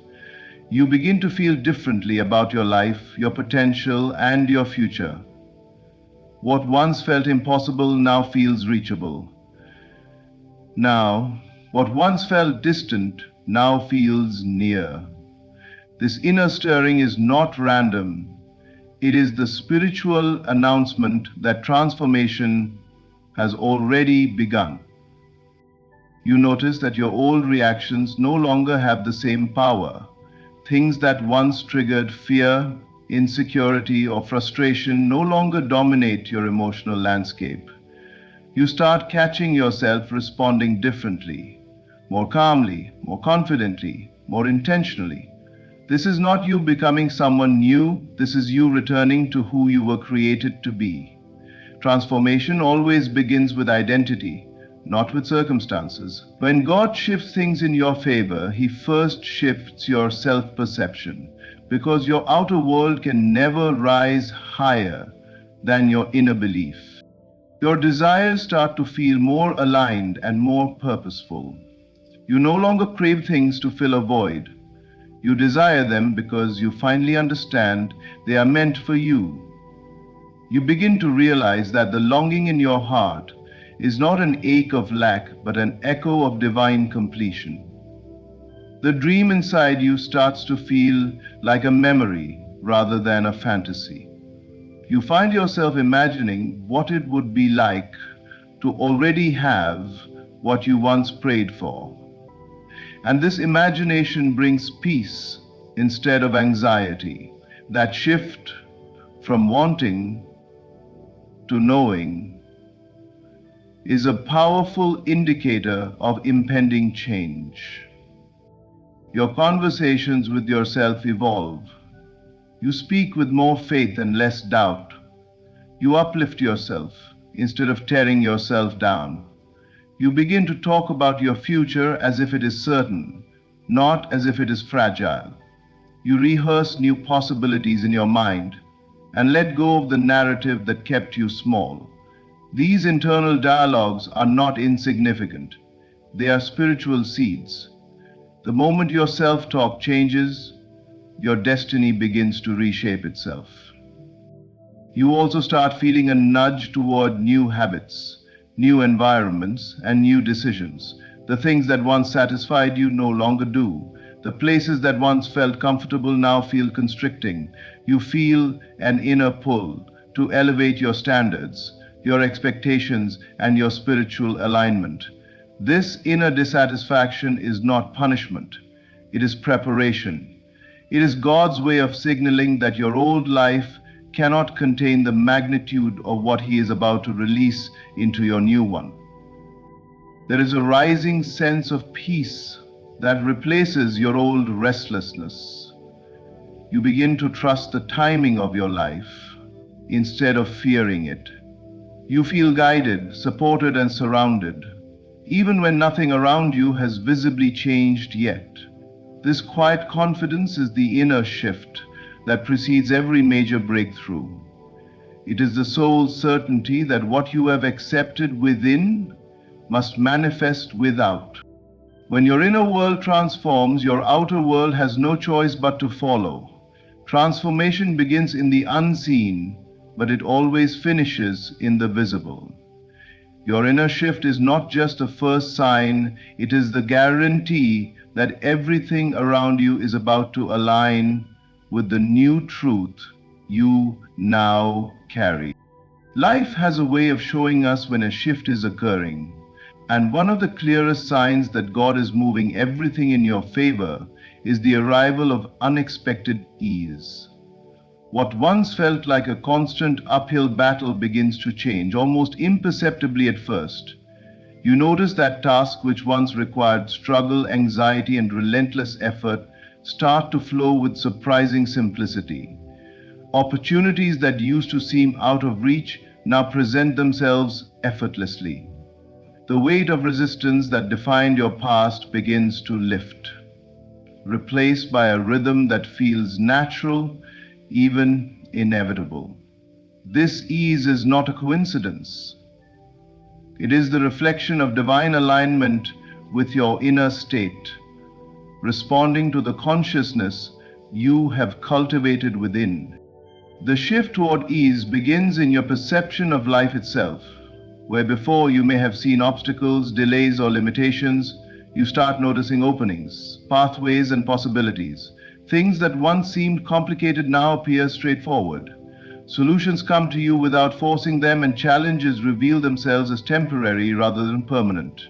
You begin to feel differently about your life, your potential, and your future. What once felt impossible now feels reachable. Now, what once felt distant now feels near. This inner stirring is not random. It is the spiritual announcement that transformation has already begun. You notice that your old reactions no longer have the same power. Things that once triggered fear, insecurity, or frustration no longer dominate your emotional landscape. You start catching yourself responding differently, more calmly, more confidently, more intentionally. This is not you becoming someone new, this is you returning to who you were created to be. Transformation always begins with identity, not with circumstances. When God shifts things in your favor, He first shifts your self perception, because your outer world can never rise higher than your inner belief. Your desires start to feel more aligned and more purposeful. You no longer crave things to fill a void. You desire them because you finally understand they are meant for you. You begin to realize that the longing in your heart is not an ache of lack, but an echo of divine completion. The dream inside you starts to feel like a memory rather than a fantasy. You find yourself imagining what it would be like to already have what you once prayed for. And this imagination brings peace instead of anxiety. That shift from wanting to knowing is a powerful indicator of impending change. Your conversations with yourself evolve. You speak with more faith and less doubt. You uplift yourself instead of tearing yourself down. You begin to talk about your future as if it is certain, not as if it is fragile. You rehearse new possibilities in your mind and let go of the narrative that kept you small. These internal dialogues are not insignificant. They are spiritual seeds. The moment your self-talk changes, your destiny begins to reshape itself. You also start feeling a nudge toward new habits, new environments, and new decisions. The things that once satisfied you no longer do. The places that once felt comfortable now feel constricting. You feel an inner pull to elevate your standards, your expectations, and your spiritual alignment. This inner dissatisfaction is not punishment, it is preparation. It is God's way of signaling that your old life cannot contain the magnitude of what He is about to release into your new one. There is a rising sense of peace that replaces your old restlessness. You begin to trust the timing of your life instead of fearing it. You feel guided, supported, and surrounded, even when nothing around you has visibly changed yet. This quiet confidence is the inner shift that precedes every major breakthrough. It is the soul's certainty that what you have accepted within must manifest without. When your inner world transforms, your outer world has no choice but to follow. Transformation begins in the unseen, but it always finishes in the visible. Your inner shift is not just a first sign, it is the guarantee that everything around you is about to align with the new truth you now carry. Life has a way of showing us when a shift is occurring, and one of the clearest signs that God is moving everything in your favor is the arrival of unexpected ease. What once felt like a constant uphill battle begins to change, almost imperceptibly at first. You notice that tasks which once required struggle, anxiety, and relentless effort start to flow with surprising simplicity. Opportunities that used to seem out of reach now present themselves effortlessly. The weight of resistance that defined your past begins to lift, replaced by a rhythm that feels natural, even inevitable. This ease is not a coincidence. It is the reflection of divine alignment with your inner state, responding to the consciousness you have cultivated within. The shift toward ease begins in your perception of life itself, where before you may have seen obstacles, delays, or limitations, you start noticing openings, pathways, and possibilities. Things that once seemed complicated now appear straightforward. Solutions come to you without forcing them, and challenges reveal themselves as temporary rather than permanent.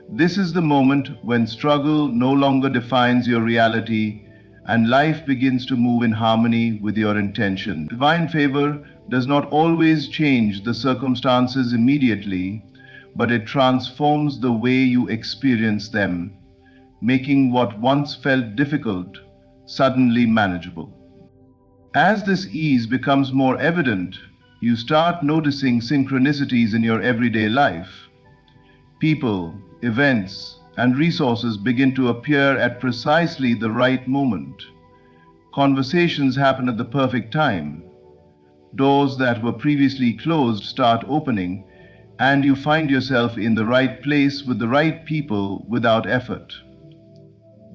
This is the moment when struggle no longer defines your reality and life begins to move in harmony with your intention. Divine favor does not always change the circumstances immediately, but it transforms the way you experience them, making what once felt difficult suddenly manageable. As this ease becomes more evident, you start noticing synchronicities in your everyday life. People, events, and resources begin to appear at precisely the right moment. Conversations happen at the perfect time. Doors that were previously closed start opening, and you find yourself in the right place with the right people without effort.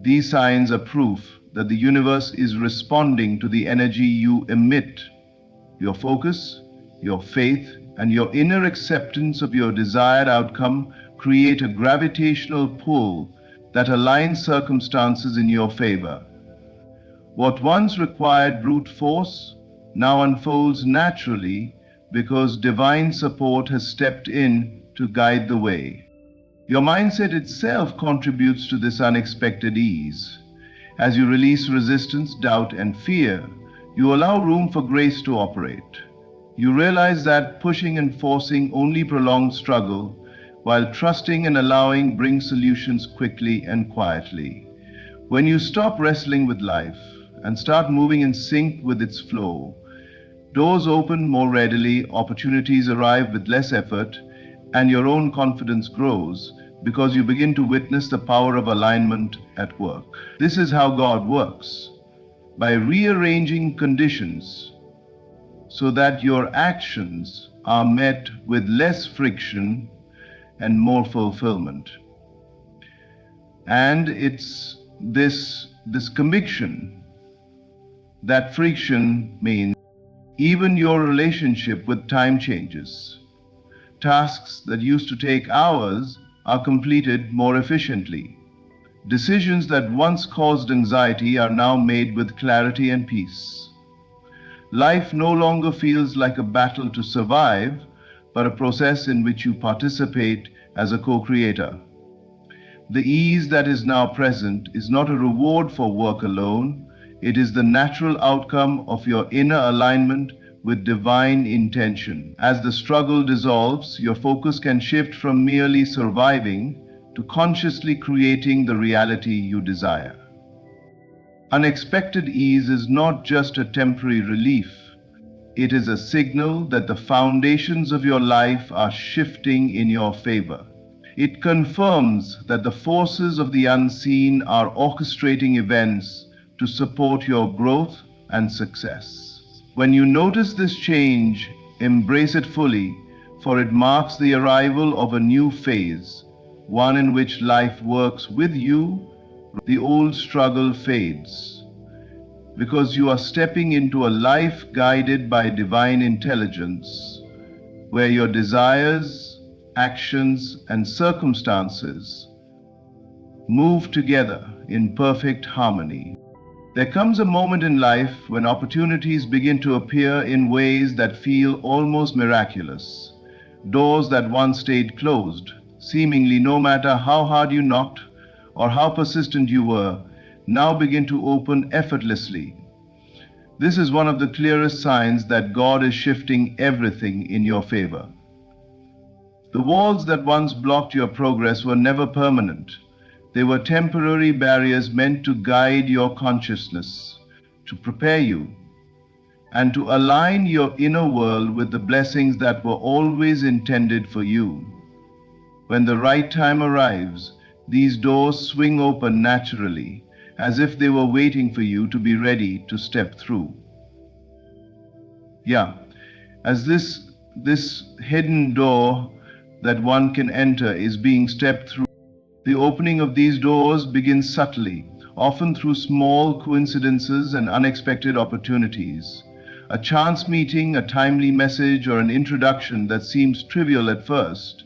These signs are proof that the universe is responding to the energy you emit. Your focus, your faith, and your inner acceptance of your desired outcome create a gravitational pull that aligns circumstances in your favor. What once required brute force now unfolds naturally because divine support has stepped in to guide the way. Your mindset itself contributes to this unexpected ease. As you release resistance, doubt, and fear, you allow room for grace to operate. You realize that pushing and forcing only prolongs struggle, while trusting and allowing brings solutions quickly and quietly. When you stop wrestling with life and start moving in sync with its flow, doors open more readily, opportunities arrive with less effort, and your own confidence grows because you begin to witness the power of alignment at work. This is how God works, by rearranging conditions so that your actions are met with less friction and more fulfillment. And it's this conviction that friction means even your relationship with time changes. Tasks that used to take hours are completed more efficiently. Decisions that once caused anxiety are now made with clarity and peace. Life no longer feels like a battle to survive, but a process in which you participate as a co-creator. The ease that is now present is not a reward for work alone, it is the natural outcome of your inner alignment with divine intention. As the struggle dissolves, your focus can shift from merely surviving to consciously creating the reality you desire. Unexpected ease is not just a temporary relief. It is a signal that the foundations of your life are shifting in your favor. It confirms that the forces of the unseen are orchestrating events to support your growth and success. When you notice this change, embrace it fully, for it marks the arrival of a new phase, one in which life works with you. The old struggle fades, because you are stepping into a life guided by divine intelligence, where your desires, actions, and circumstances move together in perfect harmony. There comes a moment in life when opportunities begin to appear in ways that feel almost miraculous. Doors that once stayed closed, seemingly no matter how hard you knocked or how persistent you were, now begin to open effortlessly. This is one of the clearest signs that God is shifting everything in your favor. The walls that once blocked your progress were never permanent. They were temporary barriers meant to guide your consciousness, to prepare you, and to align your inner world with the blessings that were always intended for you. When the right time arrives, these doors swing open naturally, as if they were waiting for you to be ready to step through. Yeah, as this hidden door that one can enter is being stepped through. The opening of these doors begins subtly, often through small coincidences and unexpected opportunities. A chance meeting, a timely message, or an introduction that seems trivial at first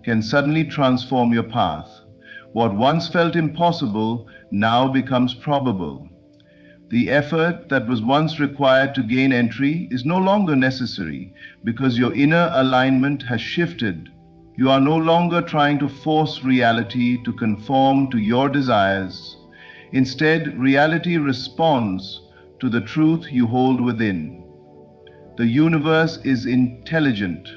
can suddenly transform your path. What once felt impossible now becomes probable. The effort that was once required to gain entry is no longer necessary because your inner alignment has shifted. You are no longer trying to force reality to conform to your desires. Instead, reality responds to the truth you hold within. The universe is intelligent,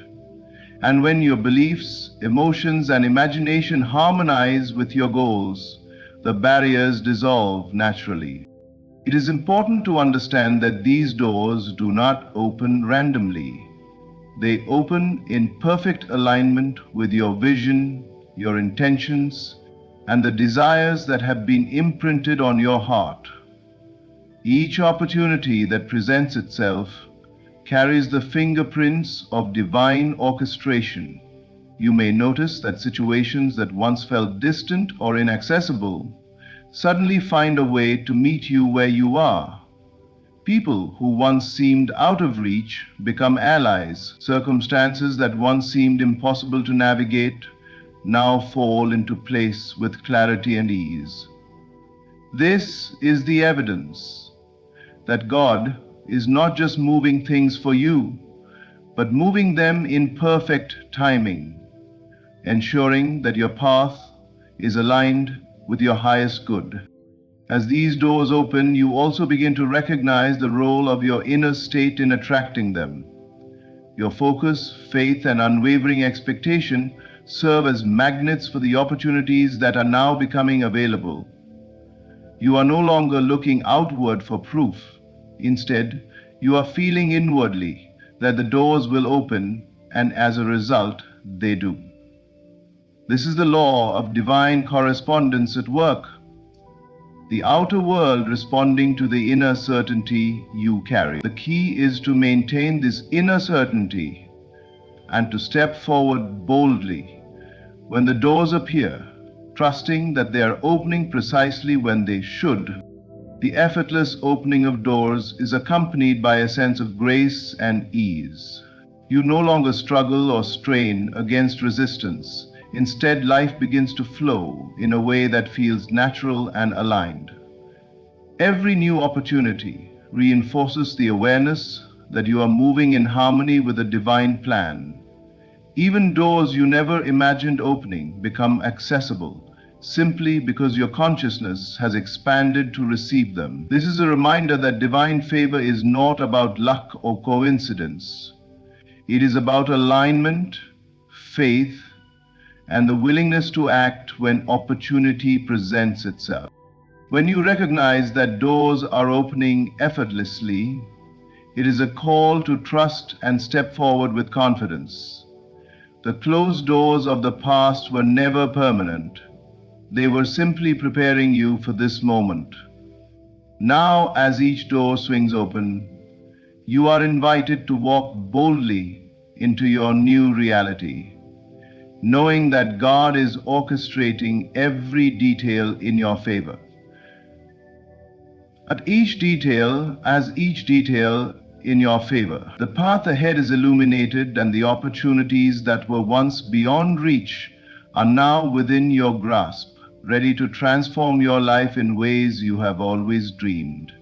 and when your beliefs, emotions, and imagination harmonize with your goals, the barriers dissolve naturally. It is important to understand that these doors do not open randomly. They open in perfect alignment with your vision, your intentions, and the desires that have been imprinted on your heart. Each opportunity that presents itself carries the fingerprints of divine orchestration. You may notice that situations that once felt distant or inaccessible suddenly find a way to meet you where you are. People who once seemed out of reach become allies. Circumstances that once seemed impossible to navigate now fall into place with clarity and ease. This is the evidence that God is not just moving things for you, but moving them in perfect timing, ensuring that your path is aligned with your highest good. As these doors open, you also begin to recognize the role of your inner state in attracting them. Your focus, faith, and unwavering expectation serve as magnets for the opportunities that are now becoming available. You are no longer looking outward for proof. Instead, you are feeling inwardly that the doors will open, and as a result, they do. This is the law of divine correspondence at work. The outer world responding to the inner certainty you carry. The key is to maintain this inner certainty and to step forward boldly when the doors appear, trusting that they are opening precisely when they should. The effortless opening of doors is accompanied by a sense of grace and ease. You no longer struggle or strain against resistance. Instead, life begins to flow in a way that feels natural and aligned. Every new opportunity reinforces the awareness that you are moving in harmony with a divine plan. Even doors you never imagined opening become accessible simply because your consciousness has expanded to receive them. This is a reminder that divine favor is not about luck or coincidence. It is about alignment, faith, and the willingness to act when opportunity presents itself. When you recognize that doors are opening effortlessly, it is a call to trust and step forward with confidence. The closed doors of the past were never permanent. They were simply preparing you for this moment. Now, as each door swings open, you are invited to walk boldly into your new reality, knowing that God is orchestrating every detail in your favor. As each detail in your favor, the path ahead is illuminated, and the opportunities that were once beyond reach are now within your grasp, ready to transform your life in ways you have always dreamed.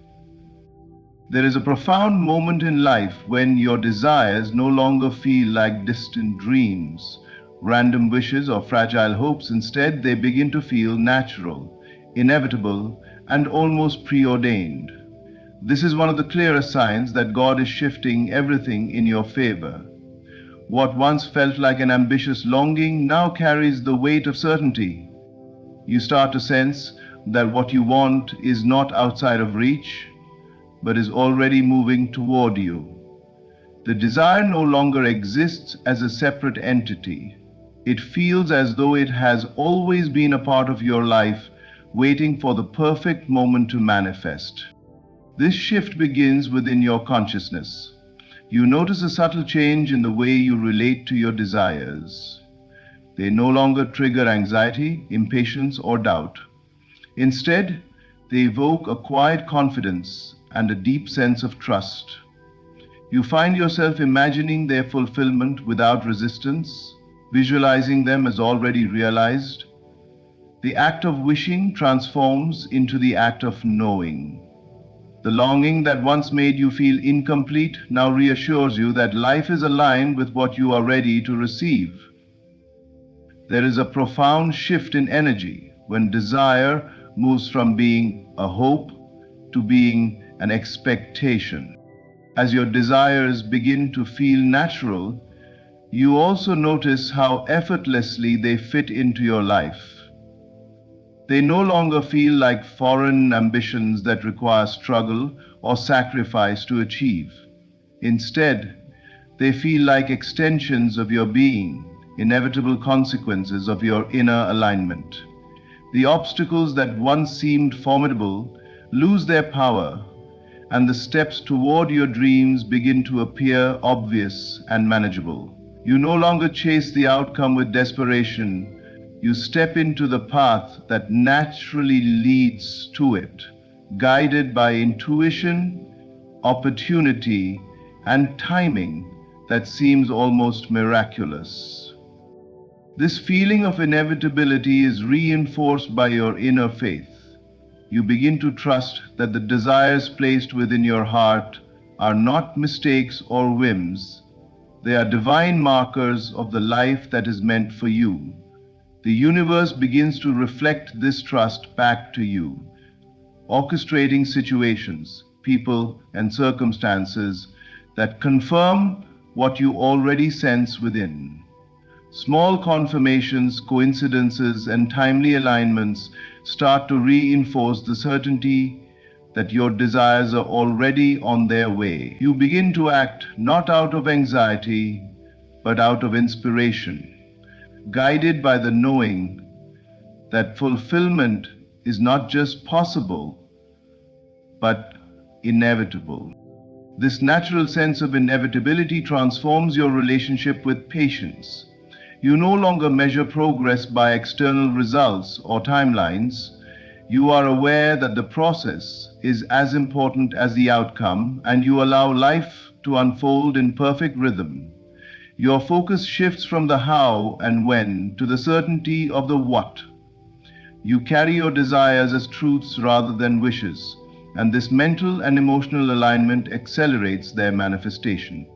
There is a profound moment in life when your desires no longer feel like distant dreams, random wishes, or fragile hopes. Instead, they begin to feel natural, inevitable, and almost preordained. This is one of the clearest signs that God is shifting everything in your favor. What once felt like an ambitious longing now carries the weight of certainty. You start to sense that what you want is not outside of reach, but is already moving toward you. The desire no longer exists as a separate entity. It feels as though it has always been a part of your life, waiting for the perfect moment to manifest. This shift begins within your consciousness. You notice a subtle change in the way you relate to your desires. They no longer trigger anxiety, impatience, or doubt. Instead, they evoke a quiet confidence and a deep sense of trust. You find yourself imagining their fulfillment without resistance, visualizing them as already realized. The act of wishing transforms into the act of knowing. The longing that once made you feel incomplete now reassures you that life is aligned with what you are ready to receive. There is a profound shift in energy when desire moves from being a hope to being an expectation. As your desires begin to feel natural, you also notice how effortlessly they fit into your life. They no longer feel like foreign ambitions that require struggle or sacrifice to achieve. Instead, they feel like extensions of your being, inevitable consequences of your inner alignment. The obstacles that once seemed formidable lose their power, and the steps toward your dreams begin to appear obvious and manageable. You no longer chase the outcome with desperation. You step into the path that naturally leads to it, guided by intuition, opportunity, and timing that seems almost miraculous. This feeling of inevitability is reinforced by your inner faith. You begin to trust that the desires placed within your heart are not mistakes or whims. They are divine markers of the life that is meant for you. The universe begins to reflect this trust back to you, orchestrating situations, people, and circumstances that confirm what you already sense within. Small confirmations, coincidences, and timely alignments start to reinforce the certainty that your desires are already on their way. You begin to act not out of anxiety, but out of inspiration, guided by the knowing that fulfillment is not just possible, but inevitable. This natural sense of inevitability transforms your relationship with patience. You no longer measure progress by external results or timelines. You are aware that the process is as important as the outcome, and you allow life to unfold in perfect rhythm. Your focus shifts from the how and when to the certainty of the what. You carry your desires as truths rather than wishes, and this mental and emotional alignment accelerates their manifestation.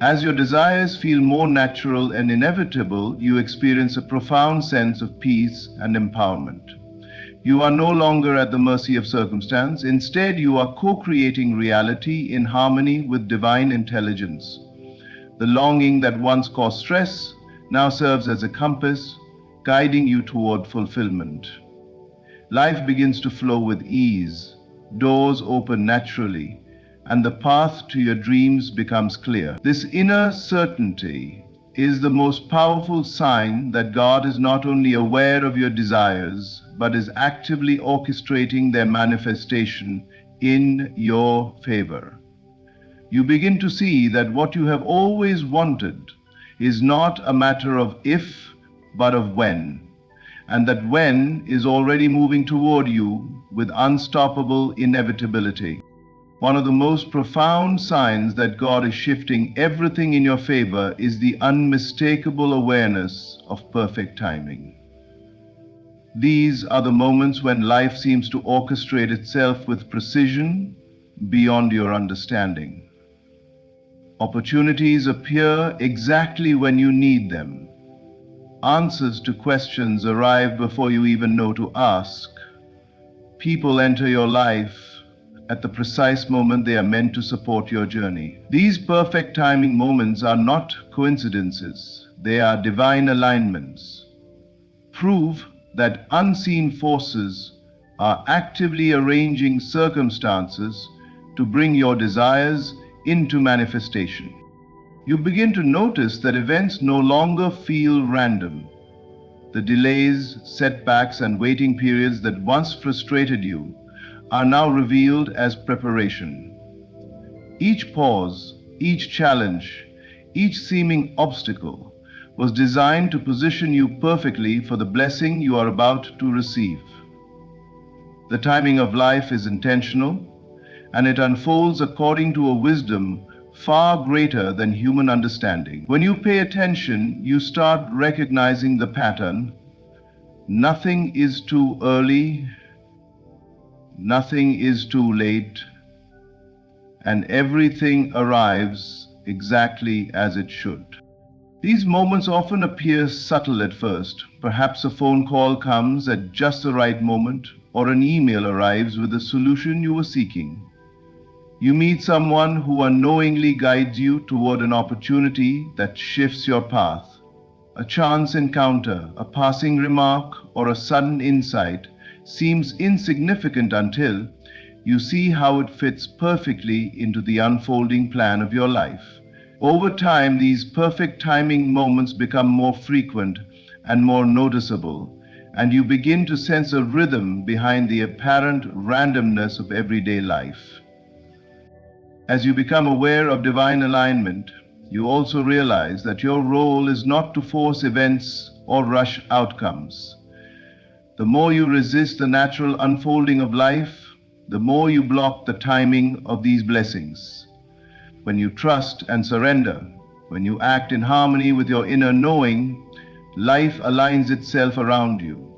As your desires feel more natural and inevitable, you experience a profound sense of peace and empowerment. You are no longer at the mercy of circumstance. Instead, you are co-creating reality in harmony with divine intelligence. The longing that once caused stress now serves as a compass, guiding you toward fulfillment. Life begins to flow with ease, doors open naturally, and the path to your dreams becomes clear. This inner certainty is the most powerful sign that God is not only aware of your desires, but is actively orchestrating their manifestation in your favor. You begin to see that what you have always wanted is not a matter of if, but of when, and that when is already moving toward you with unstoppable inevitability. One of the most profound signs that God is shifting everything in your favor is the unmistakable awareness of perfect timing. These are the moments when life seems to orchestrate itself with precision beyond your understanding. Opportunities appear exactly when you need them. Answers to questions arrive before you even know to ask. People enter your life at the precise moment they are meant to support your journey. These perfect timing moments are not coincidences, they are divine alignments. Prove that unseen forces are actively arranging circumstances to bring your desires into manifestation. You begin to notice that events no longer feel random. The delays, setbacks, and waiting periods that once frustrated you are now revealed as preparation. Each pause, each challenge, each seeming obstacle was designed to position you perfectly for the blessing you are about to receive. The timing of life is intentional, and it unfolds according to a wisdom far greater than human understanding. When you pay attention, you start recognizing the pattern. Nothing is too early, nothing is too late, and everything arrives exactly as it should. These moments often appear subtle at first. Perhaps a phone call comes at just the right moment, or an email arrives with the solution you were seeking. You meet someone who unknowingly guides you toward an opportunity that shifts your path. A chance encounter, a passing remark, or a sudden insight seems insignificant until you see how it fits perfectly into the unfolding plan of your life. Over time, these perfect timing moments become more frequent and more noticeable, and you begin to sense a rhythm behind the apparent randomness of everyday life. As you become aware of divine alignment, you also realize that your role is not to force events or rush outcomes. The more you resist the natural unfolding of life, the more you block the timing of these blessings. When you trust and surrender, when you act in harmony with your inner knowing, life aligns itself around you.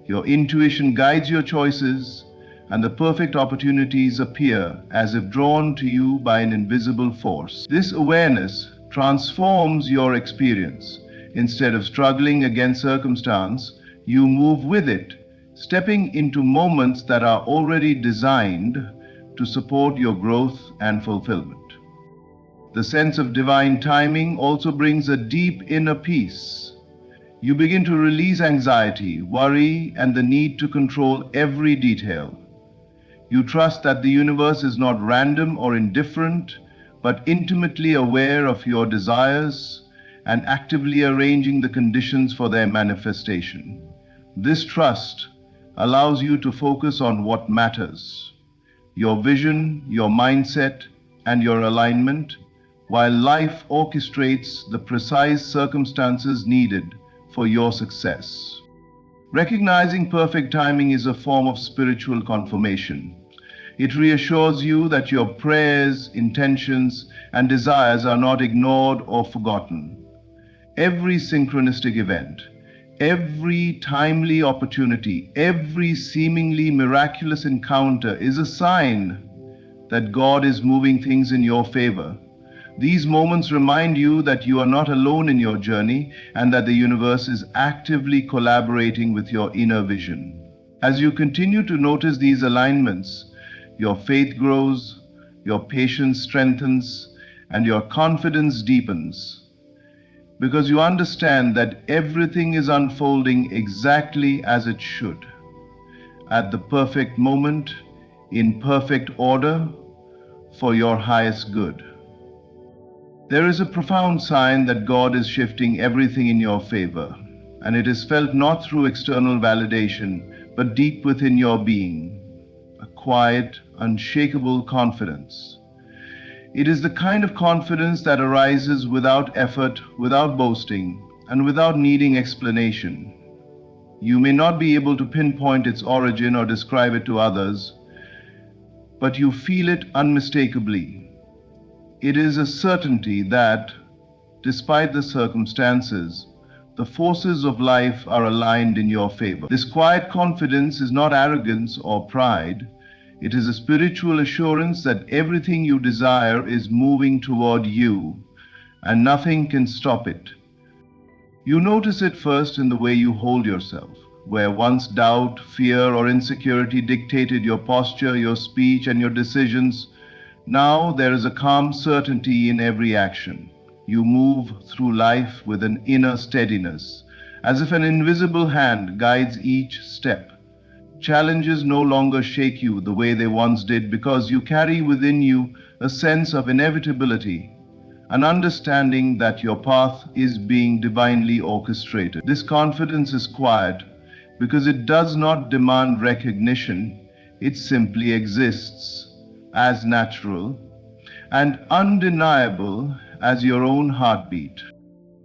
Your intuition guides your choices, and the perfect opportunities appear as if drawn to you by an invisible force. This awareness transforms your experience. Instead of struggling against circumstance, you move with it, stepping into moments that are already designed to support your growth and fulfillment. The sense of divine timing also brings a deep inner peace. You begin to release anxiety, worry, and the need to control every detail. You trust that the universe is not random or indifferent, but intimately aware of your desires and actively arranging the conditions for their manifestation. This trust allows you to focus on what matters: your vision, your mindset, and your alignment, while life orchestrates the precise circumstances needed for your success. Recognizing perfect timing is a form of spiritual confirmation. It reassures you that your prayers, intentions, and desires are not ignored or forgotten. Every synchronistic event, every timely opportunity, every seemingly miraculous encounter is a sign that God is moving things in your favor. These moments remind you that you are not alone in your journey and that the universe is actively collaborating with your inner vision. As you continue to notice these alignments, your faith grows, your patience strengthens, and your confidence deepens, because you understand that everything is unfolding exactly as it should, at the perfect moment, in perfect order, for your highest good. There is a profound sign that God is shifting everything in your favor, and it is felt not through external validation, but deep within your being, a quiet, unshakable confidence. It is the kind of confidence that arises without effort, without boasting, and without needing explanation. You may not be able to pinpoint its origin or describe it to others, but you feel it unmistakably. It is a certainty that, despite the circumstances, the forces of life are aligned in your favor. This quiet confidence is not arrogance or pride. It is a spiritual assurance that everything you desire is moving toward you, and nothing can stop it. You notice it first in the way you hold yourself. Where once doubt, fear, or insecurity dictated your posture, your speech, and your decisions, now there is a calm certainty in every action. You move through life with an inner steadiness, as if an invisible hand guides each step. Challenges no longer shake you the way they once did, because you carry within you a sense of inevitability, an understanding that your path is being divinely orchestrated. This confidence is quiet because it does not demand recognition, it simply exists as natural and undeniable as your own heartbeat.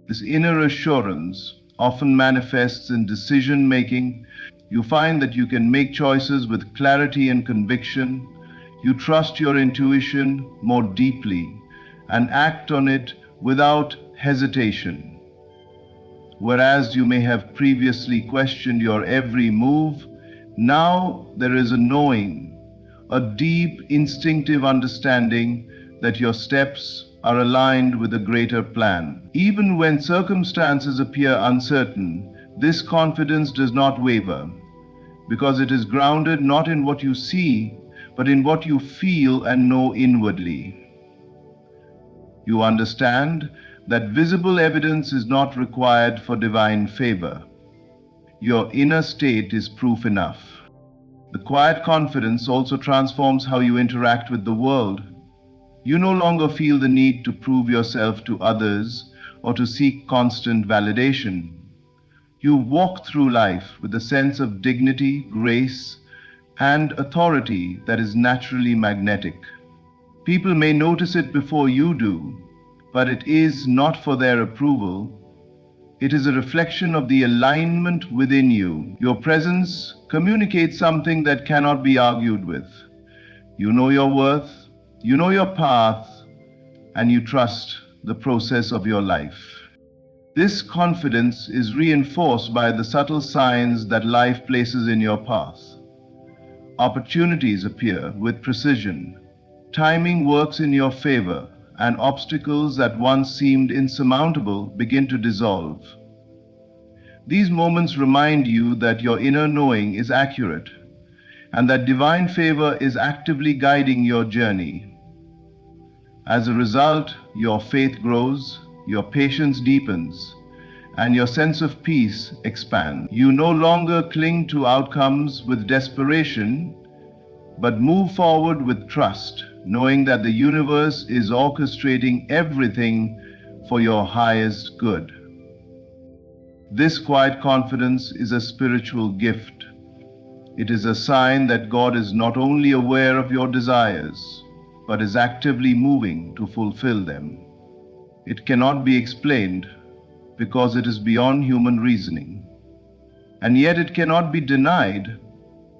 This inner assurance often manifests in decision making. You find that you can make choices with clarity and conviction. You trust your intuition more deeply and act on it without hesitation. Whereas you may have previously questioned your every move, now there is a knowing, a deep instinctive understanding that your steps are aligned with a greater plan. Even when circumstances appear uncertain, this confidence does not waver, because it is grounded not in what you see, but in what you feel and know inwardly. You understand that visible evidence is not required for divine favor. Your inner state is proof enough. The quiet confidence also transforms how you interact with the world. You no longer feel the need to prove yourself to others or to seek constant validation. You walk through life with a sense of dignity, grace, and authority that is naturally magnetic. People may notice it before you do, but it is not for their approval. It is a reflection of the alignment within you. Your presence communicates something that cannot be argued with. You know your worth, you know your path, and you trust the process of your life. This confidence is reinforced by the subtle signs that life places in your path. Opportunities appear with precision. Timing works in your favor, and obstacles that once seemed insurmountable begin to dissolve. These moments remind you that your inner knowing is accurate, and that divine favor is actively guiding your journey. As a result, your faith grows, your patience deepens, and your sense of peace expands. You no longer cling to outcomes with desperation, but move forward with trust, knowing that the universe is orchestrating everything for your highest good. This quiet confidence is a spiritual gift. It is a sign that God is not only aware of your desires, but is actively moving to fulfill them. It cannot be explained because it is beyond human reasoning, and yet it cannot be denied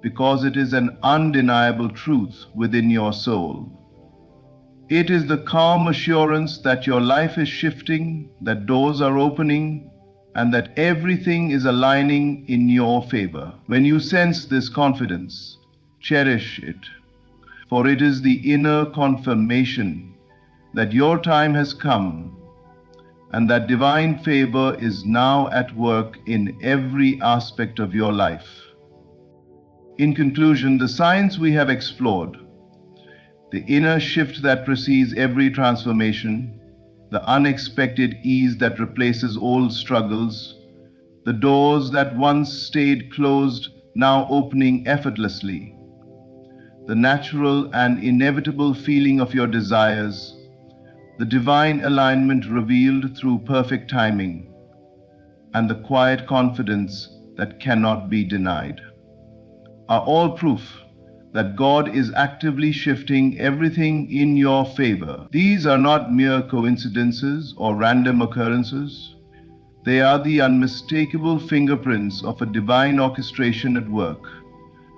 because it is an undeniable truth within your soul. It is the calm assurance that your life is shifting, that doors are opening, and that everything is aligning in your favor. When you sense this confidence, cherish it, for it is the inner confirmation that your time has come and that divine favor is now at work in every aspect of your life. In conclusion, the signs we have explored, the inner shift that precedes every transformation, the unexpected ease that replaces old struggles, the doors that once stayed closed now opening effortlessly, the natural and inevitable feeling of your desires, the divine alignment revealed through perfect timing, and the quiet confidence that cannot be denied, are all proof that God is actively shifting everything in your favor. These are not mere coincidences or random occurrences. They are the unmistakable fingerprints of a divine orchestration at work,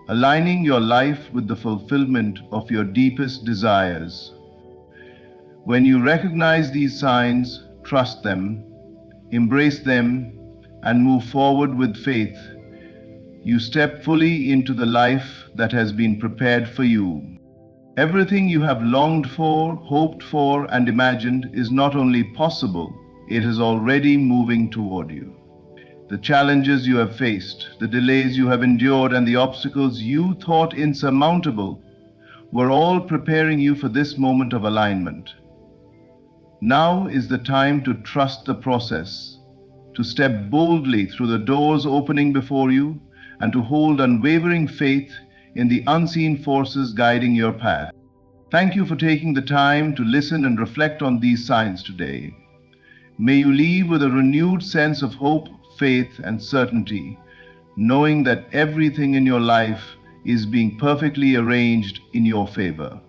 aligning your life with the fulfillment of your deepest desires. When you recognize these signs, trust them, embrace them, and move forward with faith, you step fully into the life that has been prepared for you. Everything you have longed for, hoped for, and imagined is not only possible, it is already moving toward you. The challenges you have faced, the delays you have endured, and the obstacles you thought insurmountable were all preparing you for this moment of alignment. Now is the time to trust the process, to step boldly through the doors opening before you, and to hold unwavering faith in the unseen forces guiding your path. Thank you for taking the time to listen and reflect on these signs today. May you leave with a renewed sense of hope, faith, and certainty, knowing that everything in your life is being perfectly arranged in your favor.